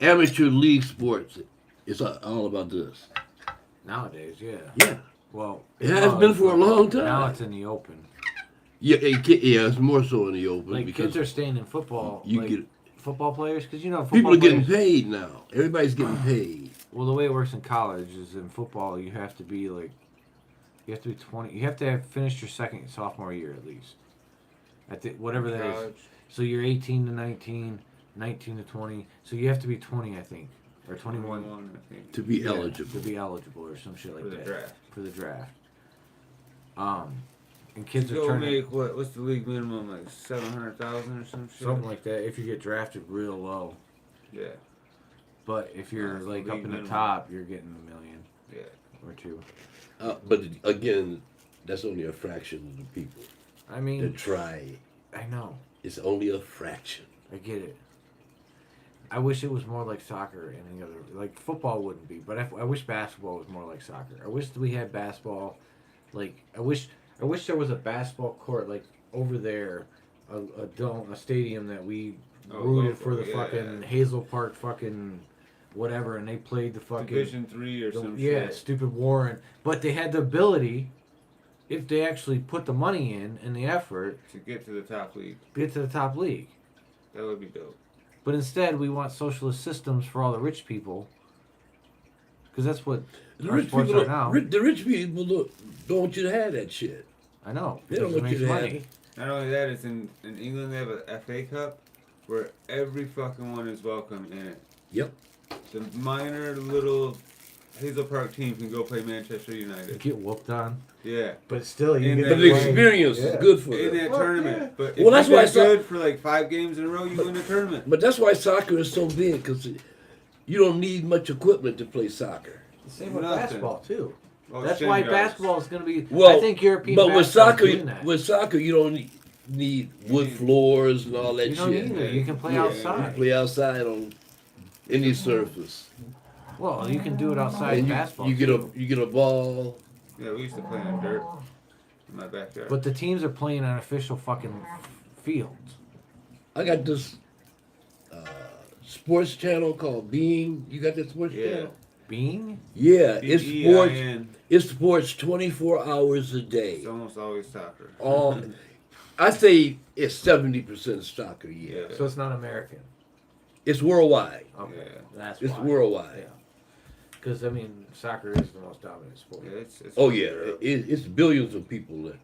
amateur league sports, it's all about this. nowadays, yeah. Yeah. Well, It has been for a long time. Now it's in the open. Yeah, it's more so in the open Like because kids are staying in football. you like, get football players because you know football people are getting players, paid now. Everybody's getting paid. Well, the way it works in college is in football you have to be like, you have to be 20. You have to have finished your sophomore year at least. At the, whatever that is. College. So you're 18 to 19, 19 to 20. So you have to be 20, I think, or 21 I think. To be yeah, eligible. to be eligible or some shit like For the that draft. for the draft. And kids You are go turning make what's the league minimum, like 700,000 or some shit? something like that if you get drafted real low. Yeah, But if you're That's the like up league in the minimum. top, you're getting $1 million yeah. or two. But again, that's only a fraction of the people I that mean, try. I know, It's only a fraction. I get it. I wish it was more like soccer and any other, like football wouldn't be, but I wish basketball was more like soccer. I wish we had basketball, like I wish there was a basketball court like over there, a stadium that we rooted for the local, fucking yeah. Hazel Park fucking whatever, and they played the fucking Division 3 or the- some yeah, shit. stupid Warren. But they had the ability, if they actually put the money in and the effort, To get to the top league. get to the top league. That would be dope. But instead, we want socialist systems for all the rich people. Because that's what The our rich sports people, are now. the rich people don't want you to have that shit. I know. They don't because it want you makes to have money. it. Not only that, it's in England they have a FA Cup where every fucking one is welcome in it. Yep. The minor little Hazel Park team can go play Manchester United. Get whooped on. Yeah. But still, you And get But to the play. experience is good for In them. that tournament. But if Well, that's you're why I that saw- good for like 5 games in a row, you win the tournament. But that's why soccer is so big, because you don't need much equipment to play soccer. Same with Nothing. basketball too. Oh, That's shin why guards. basketball is going to be. Well, I think European. but with basketball is doing that. soccer, you don't need wood floors and all that You don't shit. need it. You can play Yeah, outside. You play outside on any surface. Well, you can do it outside And basketball. you get a ball. Yeah, we used to play in dirt in my backyard. But the teams are playing on official fucking fields. I got this sports channel called Being. You got that sports Yeah. channel? Being? Yeah, it's sports. BEIN. It's sports 24 hours a day. It's almost always soccer. All, I say it's 70% soccer. Yeah, So it's not American. it's worldwide. Okay, Yeah. that's It's why. worldwide. Yeah. Because I mean, soccer is the most dominant sport. Yeah, it's Oh yeah, it's billions of people that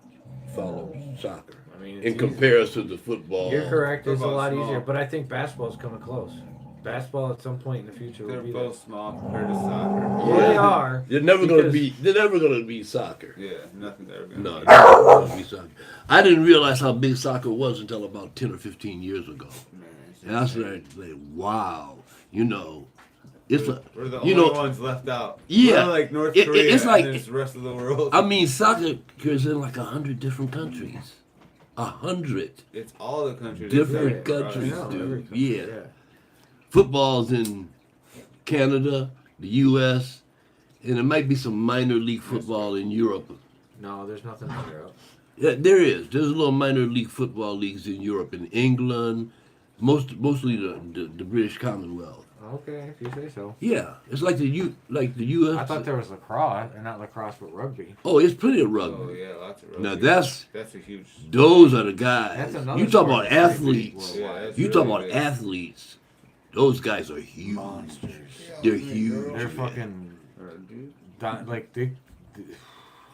follow soccer I mean, it's in easy. comparison to football. You're correct. It's a Football's lot small. easier, but I think basketball's coming close. Basketball at some point in the future will They're be both small compared to soccer. there. Well, they are. They're never gonna because- be. They're never gonna be soccer. Yeah, nothing there. No, they're never gonna be soccer. I didn't realize how big soccer was until about 10 or 15 years ago, Man, it's and I was insane. like, wow, you know, it's a, We're the you only know, ones left out. Yeah. We're like North It- Korea. it's like- and there's the rest of the world. I mean, soccer is in like 100 different countries. 100 it's all the countries. different except for us. countries, I know, dude. every country, Yeah. Football's in Canada, the U.S., and there might be some minor league football in Europe. No, there's nothing in Europe. Yeah, there is. There's a little minor league football leagues in Europe, in England, mostly the British Commonwealth. Okay, if you say so. Yeah, it's like the U.S. I thought there was lacrosse, and not lacrosse, but rugby. Oh, it's plenty of Oh rugby. yeah, lots of rugby. Now that's a huge. those are the guys. That's another You talk sport about that's pretty big athletes. worldwide. Yeah, that's You talk really about big. athletes. Those guys are huge. Monsters. They're huge. They're man. fucking Dude, like they.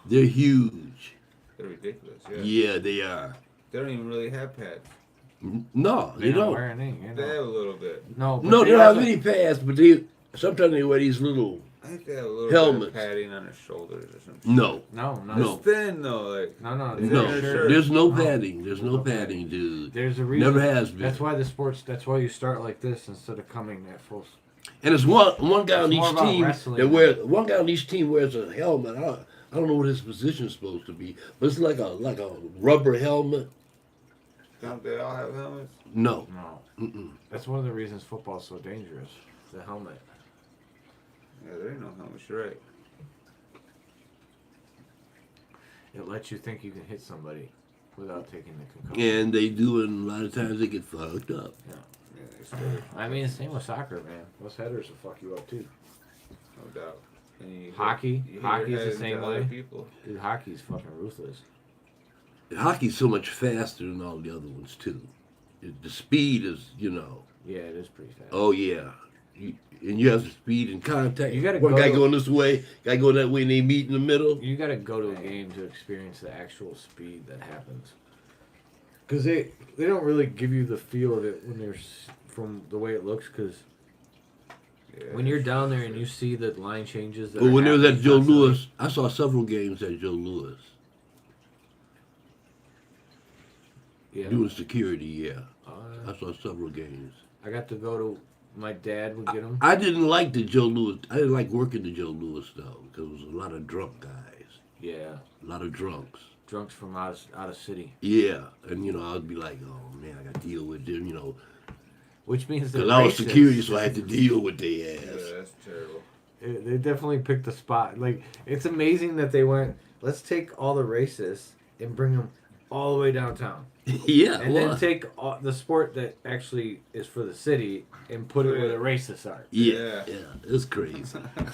They're huge. they're ridiculous. Yeah. Yeah, they are. They don't even really have pads. No, They they don't don't. wear any. You They have know. a little bit. No, but No, they don't have also- any pads, but they sometimes they wear these little. I think they have a little Helmets. bit of padding on their shoulders or something. No, No, No. It's thin though, like. no. Is no. there a shirt? There's no No. padding. There's no No padding. padding, dude. There's a reason. Never has been. That's why the sports. That's why you start like this instead of coming at full. And it's one guy on It's more each about team wrestling that than- wears one guy on each team wears a helmet. I don't know what his position is supposed to be, but it's like a rubber helmet. Don't they all have helmets? No. No. Mm-mm. That's one of the reasons football's so dangerous. The helmet. Yeah, there ain't no helmets. You're right. It lets you think you can hit somebody without taking the concussion. And they do, and a lot of times they get fucked up. Yeah, they scared, I mean, same with soccer, man. Those headers will fuck you up too. no doubt. And you Hockey? you hit Hockey's your the head same into other way? People. Dude, hockey's fucking ruthless. Hockey's so much faster than all the other ones too. The speed is, Yeah, it is pretty fast. oh yeah, and you have the speed and contact. You gotta one go guy to- going this way, guy going that way, and they meet in the middle. You gotta go to a game to experience the actual speed that happens. Because they don't really give you the feel of it when from the way it looks. Because Yeah, when you're down there and you see the line changes. That Well, are when it was at happening Joe constantly- Louis, I saw several games at Joe Louis Yeah. doing security. Yeah, Uh, I saw several games. I got to go to. My dad would get them. I didn't like the Joe Louis. I didn't like working the Joe Louis though, because it was a lot of drunk guys, Yeah. a lot of drunks. Drunks from out of city. Yeah, and I'd be like, oh man, I got to deal with them, Which means they're because I was racist. security, so I had to deal with their Yeah, ass. that's terrible. They definitely picked a spot. Like, it's amazing that they went, let's take all the racists and bring them all the way downtown. Yeah, And well, then take the sport that actually is for the city and put it where the racists are. yeah, it's crazy.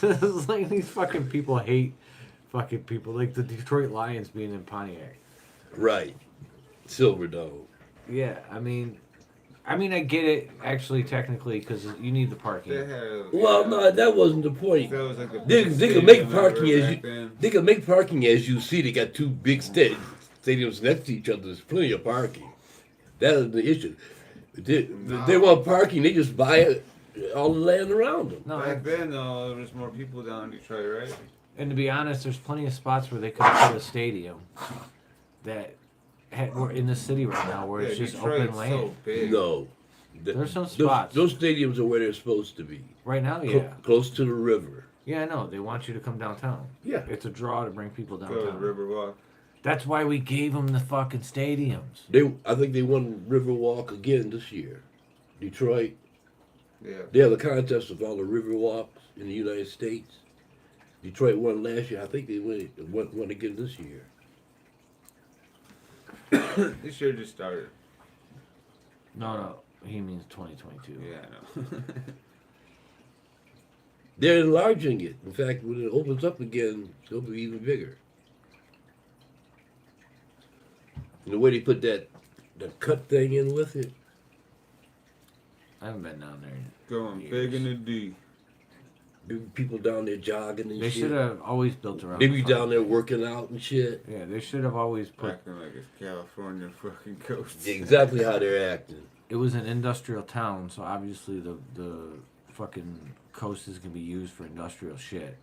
It's like these fucking people hate fucking people. Like the Detroit Lions being in Pontiac. Right, Silver Dome. Yeah, I mean, I get it actually technically because you need the parking. They have. Well, yeah, no, that wasn't the point. That was like a They big can make stadium parking ever as back you then. they can make parking as you see. They got two big stadiums next to each other. There's plenty of parking. That is the issue. They want parking. They just buy it all the land around them. No, Back then, though, there was more people down in Detroit, right? and to be honest, there's plenty of spots where they could put a stadium that we're in the city right now where it's just Detroit's open land. so big. No. There's some spots. Those stadiums are where they're supposed to be. Right now, yeah. Close to the river. Yeah, I know. They want you to come downtown. Yeah. It's a draw to bring people Go to downtown. Riverwalk. That's why we gave them the fucking stadiums. I think they won Riverwalk again this year. Detroit. Yeah. They have a contest of all the Riverwalks in the United States. Detroit won last year. I think they won again this year. This year just started. No, he means 2022. Yeah, I know. They're enlarging it. In fact, when it opens up again, it's going to be even bigger. And the way they put that cut thing in with it. I haven't been down there. Going Years. big in the D. People down there jogging and They shit. should have always built around. They the be fucking- down there working out and shit. Yeah, they should have always put. Acting like it's California fucking coast. Exactly how they're acting. It was an industrial town, so obviously the fucking coasts can be used for industrial shit.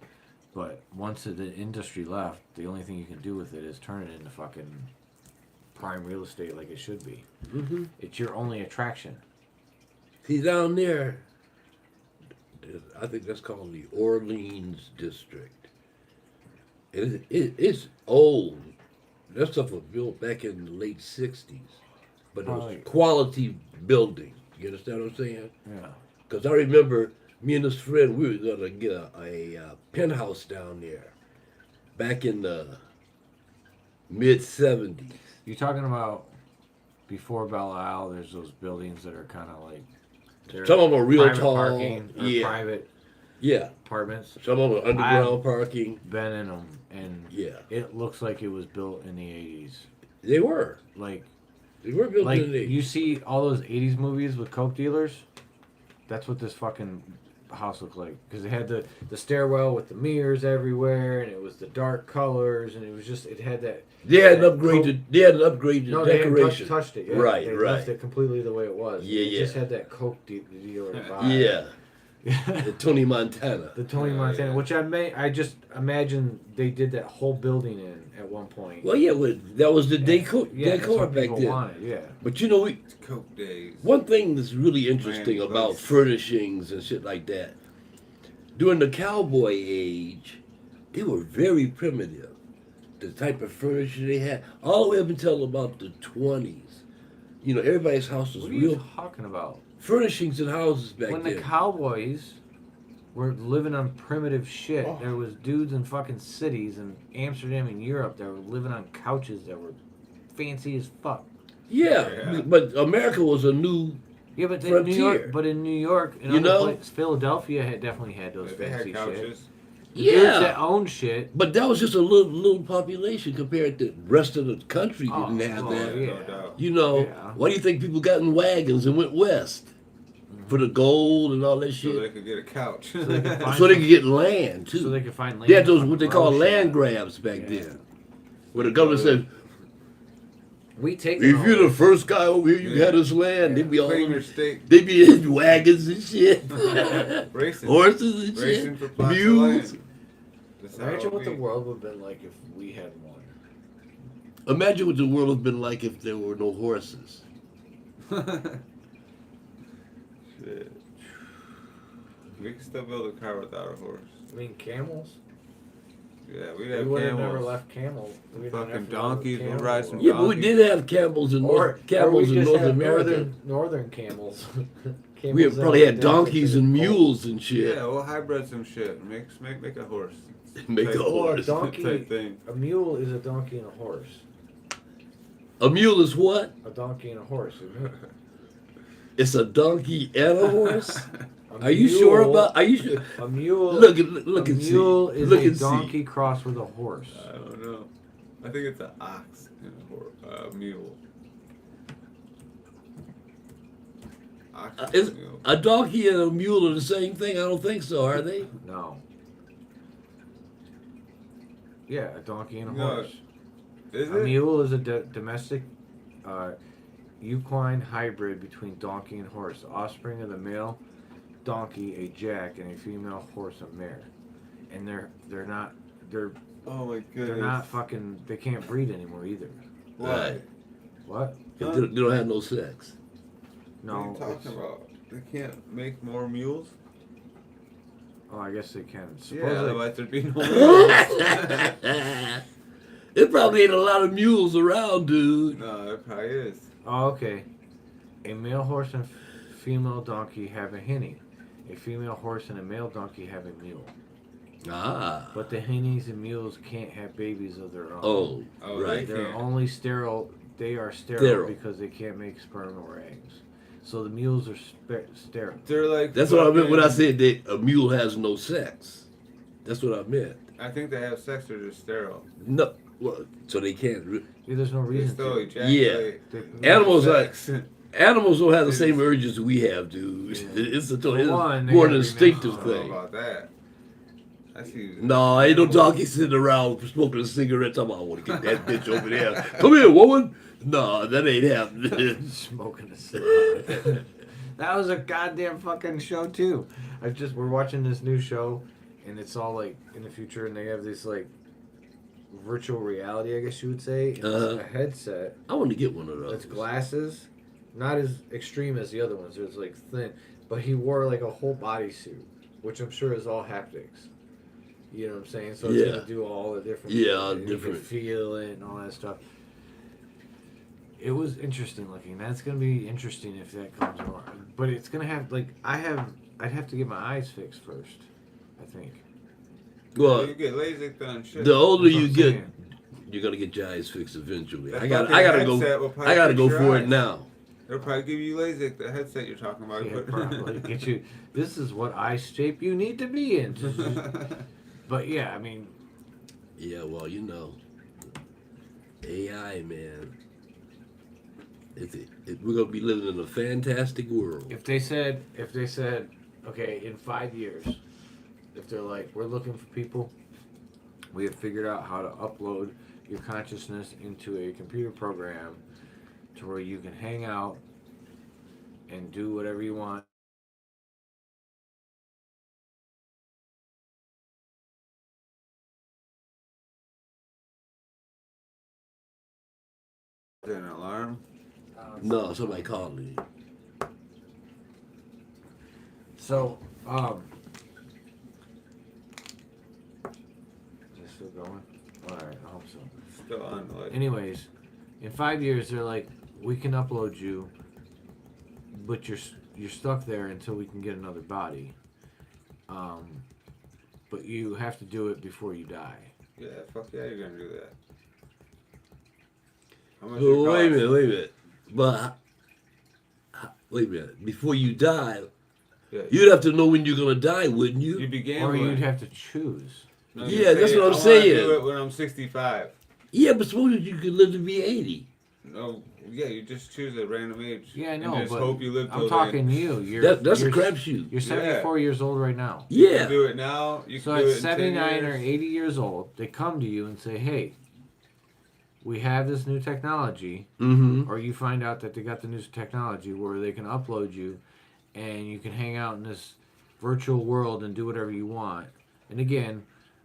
But once the industry left, the only thing you can do with it is turn it into fucking prime real estate like it should be. Mm-hmm. It's your only attraction. See, down there, I think that's called the Orleans District. It's old. That stuff was built back in the late 60s. But it was Probably. quality building. You understand what I'm saying? Yeah. Because I remember me and this friend, we were going to get a penthouse down there back in the mid-70s. You're talking about before Belle Isle, there's those buildings that are kind of like. they're Some of them are real private tall. Parking, or Yeah. private Yeah. apartments. Some of them are underground parking. Been in them, and Yeah. it looks like it was built in the 80s. They were. Like They were built in the 80s. you see all those 80s movies with coke dealers. That's what this fucking house looked like, because it had the stairwell with the mirrors everywhere, and it was the dark colors, and it was just, it had that. They had an that upgraded. They had an upgraded No, they hadn't decoration. touched it. Yet. Right, They right. left it completely the way it was. Yeah, It just yeah. had that coke dealer vibe. Yeah, the Tony Montana. The Tony Montana, yeah. which I just imagine they did that whole building in at one point. Well, yeah, that was the decor Yeah, that's what back people then. wanted. Yeah. But you know, Coke days. one thing that's really interesting Miami about Vice. furnishings and shit like that, during the cowboy age, they were very primitive. The type of furniture they had, all the way up until about the 20s. You know, everybody's house was What are you real talking about? furnishings and houses back When then. the cowboys were living on primitive shit, Oh. there was dudes in fucking cities in Amsterdam and Europe that were living on couches that were fancy as fuck. Yeah, Yeah. but America was a new. Yeah, but in Frontier. New York, and You other know? places, Philadelphia definitely had those They fancy had shit. couches. The dudes that Yeah, owned shit. but that was just a little population compared to the rest of the country Oh, didn't have well, that. yeah. No doubt. You know, Yeah. why do you think people got in wagons and went west? For the gold and all that So they shit. could get a couch. So they could find So they could get land too. so they could find land. They had those to what they grow call shit. land grabs back Yeah. then. Where the government said, We take if you're the first guy over here, you Yeah. got this land. They'd be all Claim your stake. they be in wagons and shit. Racing. Horses and Racing shit. for plots of Mules. land. That's how Imagine it what the be. world would have been like if we had one. Imagine what the world would have been like if there were no horses. Shit. We could still build a car without a horse. I mean, camels. Yeah, we'd We have would have camels. never left camels. We'd have Fucking never donkeys left would ride some Yeah, but we donkeys. did have camels in Or camels we in just North had America. northern camels. We Camels probably that had were donkeys and adapted to the mules and shit. Yeah, we'll hybrid some shit. Make a horse. Make a Type- cold. Or a horse. donkey. Type thing. A mule is a donkey and a horse. A mule is what? A donkey and a horse. It's a donkey and a horse. A Are you sure mule- about? Are you sure? A mule? Look a and see. mule is Look a and donkey crossed with a horse. I don't know. I think it's an ox and a mule. Ox and Is a mule. a donkey and a mule are the same thing? I don't think so. Are they? No. Yeah, a donkey and a No, horse. Is A it? mule is a domestic equine hybrid between donkey and horse. The offspring of the male donkey, a jack, and a female horse, a mare, and they're not they're Oh my goodness. they're not fucking. They can't breed anymore either. Why? What? They don't have no sex. No. What are you it's- talking about? They can't make more mules? Oh, I guess they can. Yeah, Supposedly, otherwise there'd be no mules. There probably ain't a lot of mules around, dude. No, it probably is. oh, okay. A male horse and female donkey have a hinny. A female horse and a male donkey have a mule. Ah. But the hinnies and mules can't have babies of their own. Oh, Oh, right. they They're can't. only sterile. They are sterile, Sterile. because they can't make sperm or eggs. So the mules are sterile. They're like. That's what I meant when I fucking- said that a mule has no sex. That's what I meant. I think they have sex, they're just sterile. No, well, so they can't. Yeah, there's no They reason still to. ejaculate. They- Animals Sex. Animals don't have the It same is. urges we have, dude. Yeah. It's a For it's one, they more gotta an be instinctive I don't know thing. about that. I see. No, ain't no donkey sitting around smoking a cigarette. Talking about, I want to get that bitch over there. Come here, woman. No, that ain't happening. Smoking a cigarette. That was a goddamn fucking show too. We're watching this new show, and it's all like in the future, and they have this like virtual reality, I guess you would say. And it's a headset. I want to get one of those. It's glasses, not as extreme as the other ones. It was like thin, but he wore like a whole bodysuit, which I'm sure is all haptics. You know what I'm saying? So it's Yeah. gonna do all the different. Yeah, shit, and you different. can feel it and all that stuff. It was interesting looking. That's gonna be interesting if that comes around. But it's gonna have like I'd have to get my eyes fixed first. I think. Well, You get LASIK done. Shit. the older That's what you I'm get, saying. you're gonna get your eyes fixed eventually. That I gotta fucking go. headset will probably I gotta fix go your for it eyes. now. They'll probably give you LASIK, the headset you're talking about. Yeah, probably get you. This is what eye shape you need to be in. But yeah, I mean, Yeah, well, you know, AI, man. We're gonna be living in a fantastic world. if they said, okay, in 5 years, if they're like, we're looking for people, we have figured out how to upload your consciousness into a computer program to where you can hang out and do whatever you want. An alarm. No, somebody called me. So, is it still going? Alright, I hope so. Still on the light. Anyways, in 5 years, they're like, we can upload you, but you're stuck there until we can get another body. But you have to do it before you die. Yeah, fuck yeah, you're gonna do that. How much Well, it wait a cost? minute. But wait a minute. Before you die, Yeah, you'd have to know when you're gonna die, wouldn't you? you'd be Or gambling. you'd have to choose. No, Yeah, you'd that's say, what I'm I wanna saying. Do it when I'm 65. Yeah, but suppose you could live to be 80. No, yeah, you just choose a random age. Yeah, I know, And just but hope you live till I'm talking you. That's you're, a crapshoot. You're 74 years old right now. You Yeah. can do it now. You So can do it at in 10 79 or years. 80 years old, they come to you and say, hey, we have this new technology. Mm-hmm. Or you find out that they got the new technology where they can upload you and you can hang out in this virtual world and do whatever you want. And again,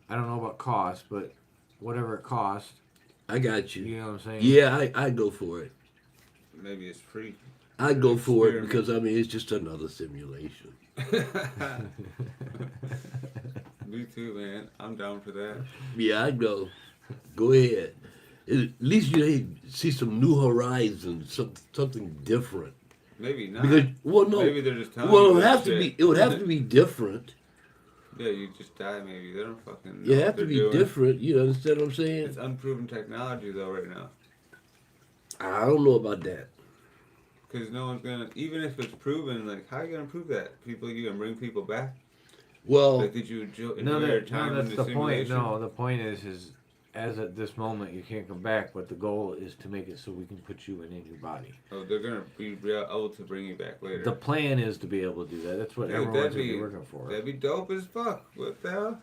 I don't know about cost, but whatever it costs, I got you. you know what I'm saying? Yeah, I go for it. Maybe it's free. I go for it Experiment. because I mean it's just another simulation. Me too, man. I'm down for that. Yeah, I know. Go ahead. At least you see some new horizons, something different. Maybe not. Because no. Maybe they're just telling Well, you it would that have to shit. be. It would have to be different. Yeah, you just die. Maybe they don't fucking. Know You what have to they're be doing. different. You understand what I'm saying? It's unproven technology though right now. I don't know about that. Because no one's gonna. Even if it's proven, like, how are you gonna prove that? People, you gonna bring people back? Well, Like, did you enjoy No, your time that's in the the point. simulation? No, the point is as at this moment you can't come back, but the goal is to make it so we can put you in a new body. Oh, they're gonna be able to bring you back later. The plan is to be able to do that. That's what Dude, everyone's that'd gonna be be- working for. That'd be dope as fuck. What the hell?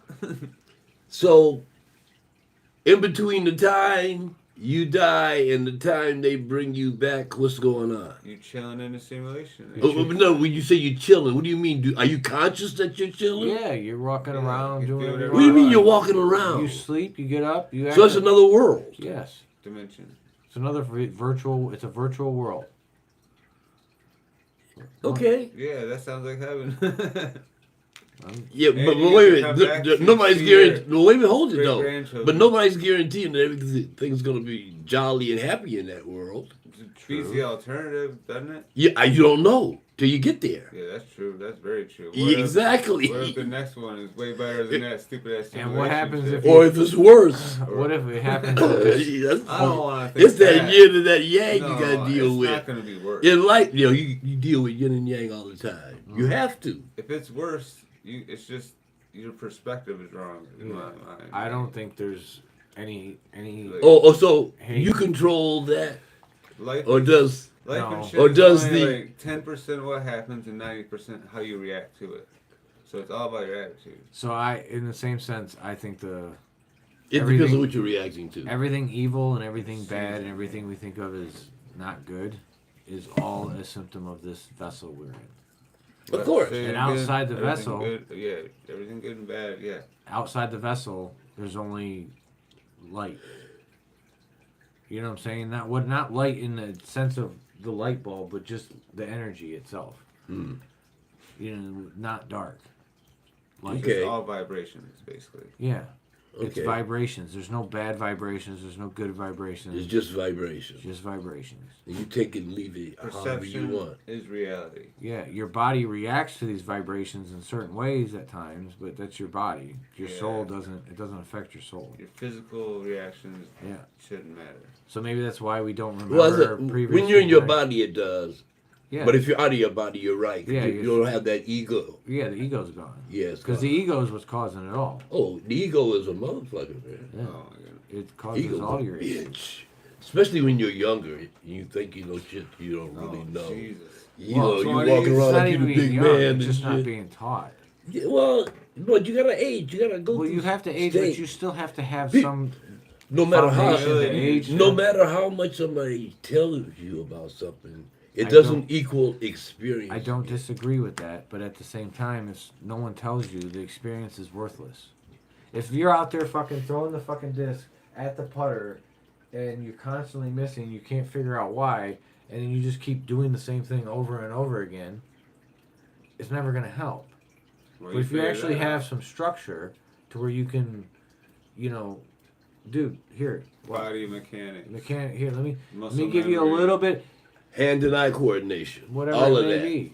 so in between the time You die, and the time they bring you back, what's going on? You chilling in the simulation. No, when you say you're chilling, what do you mean? Are you conscious that you're chilling? Yeah, you're walking around you doing do whatever. What do you mean want. you're walking around? You sleep, you get up, you. So that's act- another world. Yes, Dimension. it's another virtual. It's a virtual world. Okay. Yeah, that sounds like heaven. Yeah, And but you wait get a to come minute. back to Nobody's see your guaranteed. Well, wait a minute, hold it though. great-grandchildren. But nobody's guaranteeing that everything's going to be jolly and happy in that world. It beats the alternative, doesn't it? Yeah, you don't know till you get there. Yeah, that's true. That's very true. Exactly. What if the next one is way better than that stupid ass And what happens shit? if Or if it's worse. What if it happens? I don't want to think It's that yin and that yang No, you got to deal it's with. not going to be worse. In life, you deal with yin and yang all the time. You have to. If it's worse, it's just your perspective is wrong in my mind. I don't think there's any. So Hey. you control that, Life, or does life No. and shit Or is does only the- like 10% what happens and 90% how you react to it. So it's all about your attitude. So in the same sense, I think it depends Everything- on what you're reacting to? everything evil and everything bad and everything we think of as not good is all a symptom of this vessel we're in. Of course. Say it And again, outside the everything vessel- good, yeah, everything good and bad, yeah. Outside the vessel, there's only light. You know what I'm saying? Not light in the sense of the light bulb, but just the energy itself. Hmm. You know, not dark. Like, Okay. It's all vibrations, basically. Yeah. It's Okay. vibrations. There's no bad vibrations. There's no good vibrations. It's just vibration. Just vibrations. And you take it and leave it however you Perception want. is reality. Yeah, your body reacts to these vibrations in certain ways at times, but that's your body. Your Yeah. soul doesn't. It doesn't affect your soul. Your physical reactions Yeah. shouldn't matter. So maybe that's why we don't remember Well, previous. when you're in your feedback. body, it does. Yeah. But if you're out of your body, you're right. Yeah, you don't have that ego. yeah, the ego's gone. Yes. Because the ego is what's causing it all. Oh, the ego is a motherfucker, man. Yeah. Oh, my God. It causes Ego's all a your issues. bitch. Especially when you're younger, you think you know shit you don't really Oh, know. Jesus. You Well, know, you 20s, walking It's around not like you even the being big young. man It's and just not shit. being taught. Yeah, well, but you gotta age. You gotta go. Well, through you have to age, stage. but you still have to have Be- some. No matter how, foundation to age. no matter how much somebody tells you about something, it I doesn't don't- equal experience. I don't disagree with that, but at the same time, if no one tells you, the experience is worthless. If you're out there fucking throwing the fucking disc at the putter, and you're constantly missing, you can't figure out why, and then you just keep doing the same thing over and over again, it's never gonna help. Well, But if you figured actually that have out. some structure to where you can, dude, here, Body mechanics. mechanic, here, let me muscle give you a memory, little bit, Hand and eye coordination. whatever all it of may that. be.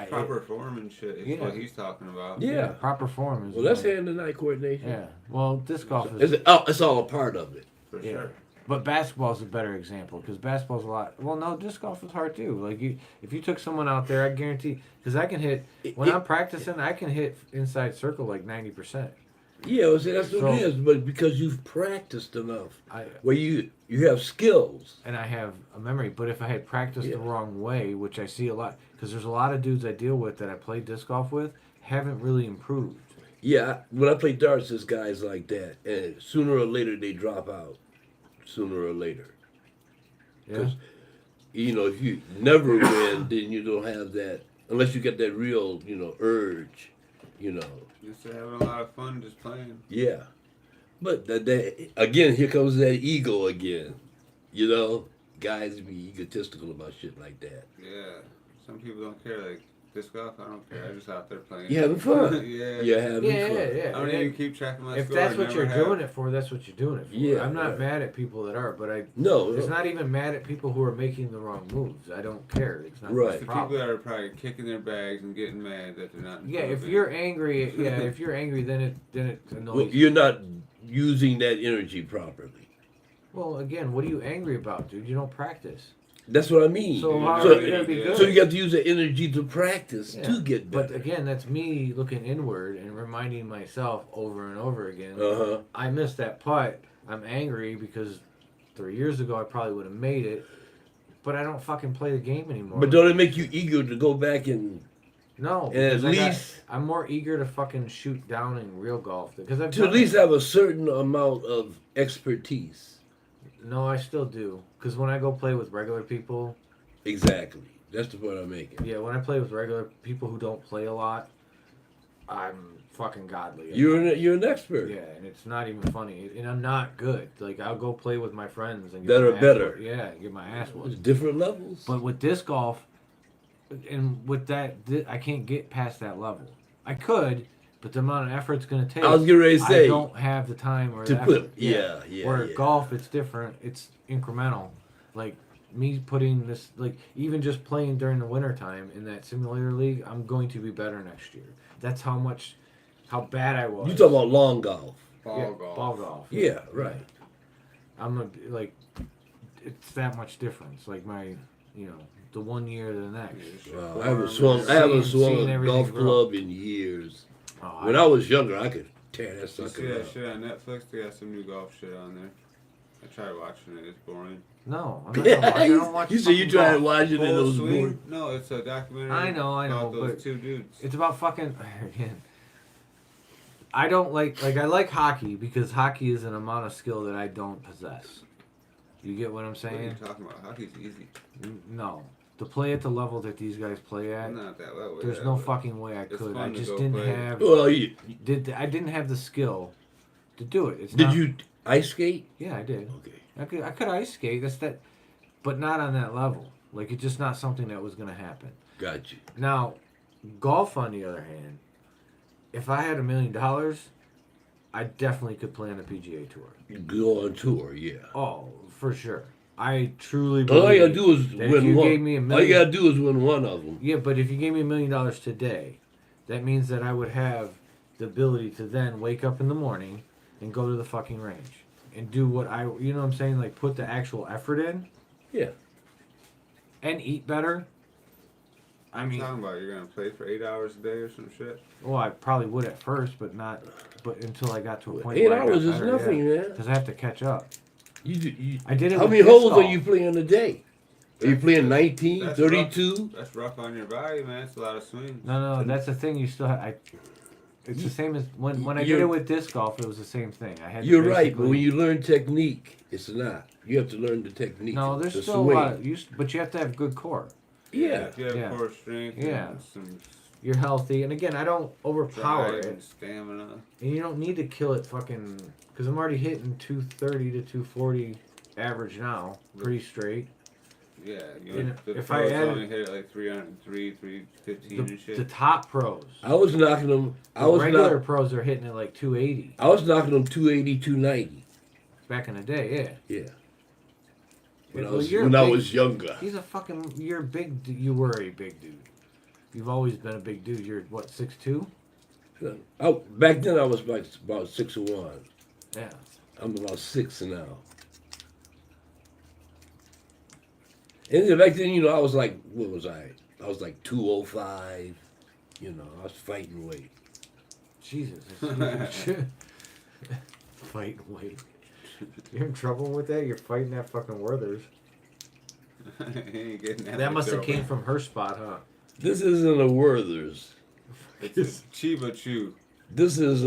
proper form and shit is Yeah. what he's talking about. Yeah. Proper form is. Well, that's one. hand and eye coordination. Yeah. Well, disc golf is. It's all a part of it. For Yeah. sure. But basketball's a better example because basketball's a lot. Well, no, disc golf is hard too. Like if you took someone out there, I guarantee because I can hit when I'm practicing, I can hit inside circle like 90%. Yeah, well, see, that's what it So- is. But because you've practiced enough, I where you have skills. and I have a memory. But if I had practiced the Yeah. wrong way, which I see a lot, because there's a lot of dudes I deal with that I play disc golf with, haven't really improved. Yeah, when I play darts, there's guys like that, and sooner or later they drop out. Sooner or later, Yeah. 'Cause, if you never win, then you don't have that unless you get that real, urge. Just having a lot of fun just playing. Yeah, but that again, here comes that ego again. Guys be egotistical about shit like that. Yeah. Some people don't care. Like disc golf, I don't care. I'm just out there playing. You having fun? Yeah. You're having Yeah, fun. yeah. I don't even keep track of my If score. that's what never you're have. doing it for, that's what you're doing it for. Yeah, I'm not right. mad at people that are, but No, it's not even mad at people who are making the wrong moves. I don't care. It's not Right. my The people problem. that are probably kicking their bags and getting mad that they're not. Yeah, if improving. you're angry, if you're angry, then it annoys Well, you. you're not using that energy properly. Well, again, what are you angry about, dude? You don't practice. That's what I mean. So how So- are you gonna be good? So you got to use the energy to practice Yeah. to get But better. again, that's me looking inward and reminding myself over and over again. Uh-huh. I missed that putt. I'm angry because 3 years ago I probably would have made it, but I don't fucking play the game anymore. But don't it make you eager to go back and No, And at because least- I'm more eager to fucking shoot down in real golf because I've to done at least it. have a certain amount of expertise? No, I still do. Because when I go play with regular people, Exactly. That's the point I'm making. yeah, when I play with regular people who don't play a lot, I'm fucking godly. You're an expert. Yeah, and it's not even funny. And I'm not good. Like, I'll go play with my friends and That are my ass better. whooped. Yeah, get my ass There's whooped. different levels. But with disc golf, and with that, I can't get past that level. I could, but the amount of effort it's going to take. I was getting ready to say. I don't have the time or to the put. effort. Yeah. Where golf, it's different. It's incremental. Like me putting this, like even just playing during the wintertime in that simulator league, I'm going to be better next year. That's how bad I was. You talking about long golf? Ball golf. Ball golf. Yeah, right. Like, it's that much difference. Like the 1 year to the next. Wow, I haven't swung Seeing a everything golf grow. club in years. Oh, When I was younger, I could tear that You sucker see that up. shit on Netflix? They got some new golf shit on there. I tried watching it. It's boring. No, I'm not gonna watch. I don't watch. You said you fucking tried golf. watching it, it Full was swing? boring. No, it's a documentary. I know, about those but two dudes. It's about fucking. Again, I don't like I like hockey because hockey is an amount of skill that I don't possess. You get what I'm What are you saying? talking about? Hockey's easy. No, to play at the level that these guys play at, Not that level. there's yeah, no but fucking way I it's could. I fun to just go didn't play. have. Well, I didn't have the skill to do it. It's did not, you ice skate? Yeah, I did. Okay. I could ice skate. That's that, but not on that level. Like it's just not something that was gonna happen. Got you. Now, golf on the other hand, if I had $1 million, I definitely could play on the PGA Tour. Go on tour, yeah. Oh, for sure. I truly believe. All you gotta do is that if win you one. gave me $1 All you million, gotta do is win one of them. yeah, but if you gave me $1 million today, that means that I would have the ability to then wake up in the morning and go to the fucking range and do what you know what I'm saying, like put the actual effort in. Yeah. And eat better. I I'm mean, talking about you're gonna play for 8 hours a day or some shit. well, I probably would at first, but until I got to a point 8 where hours I is got better, nothing, man. because I have to catch up. You, I did it. how with many disc holes are golf. you playing a day? Are you playing 19, That's 32? That's rough on your body, man. It's a lot of swings. No, that's the thing. You still have. It's the same as when I did You're- it with disc golf. It was the same thing. I had. to You're right, but basically- when you learn technique, it's not. You have to learn the technique. No, there's the still a swing. lot. But you have to have good core. Yeah. If you have Yeah. core strength, Yeah. and some You're healthy, and again, I don't overpower drive it, and stamina. and you don't need to kill it fucking. Because I'm already hitting 230 to 240 average now, pretty straight. Yeah, you And know, the if I pros add- only hit it like 303, 315 and shit. The top pros. I was knocking them. The regular pros are hitting it like 280 I was knocking them 280, 290. back in the day. Yeah. Yeah. When, Well, I, was, you're when I big. was younger. He's a fucking. You're big. You were a big dude. You've always been a big dude. You're what 6'2"? Back then I was like about 6'1". Yeah. I'm about 6 now. And then back then, I was like, what was I? I was like 205. I was fighting weight. Jesus. Fight weight. You're in trouble with that? You're fighting that fucking Werther's. He ain't getting That must have throw. came from her spot, huh? This isn't a Werther's. It's a Chiba Chew. This is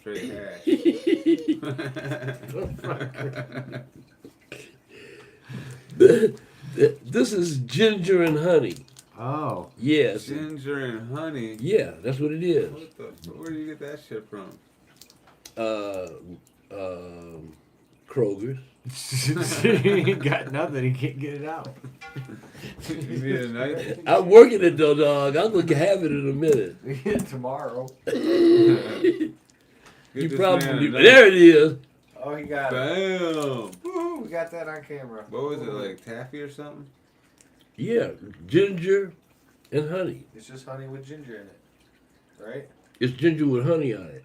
Straight hash. this is ginger and honey. Oh. Yes. Ginger and honey. Yeah, that's what it is. Where do you get that shit from? Kroger's. He ain't got nothing. He can't get it out. You need a knife? I'm working it though, dog. I'm gonna have it in a minute. Tomorrow. You this probably man a knife. there it is. Oh, he got it. Bam! Woo, we got that on camera. What was it, like taffy or something? Yeah, ginger and honey. It's just honey with ginger in it, right? It's ginger with honey on it.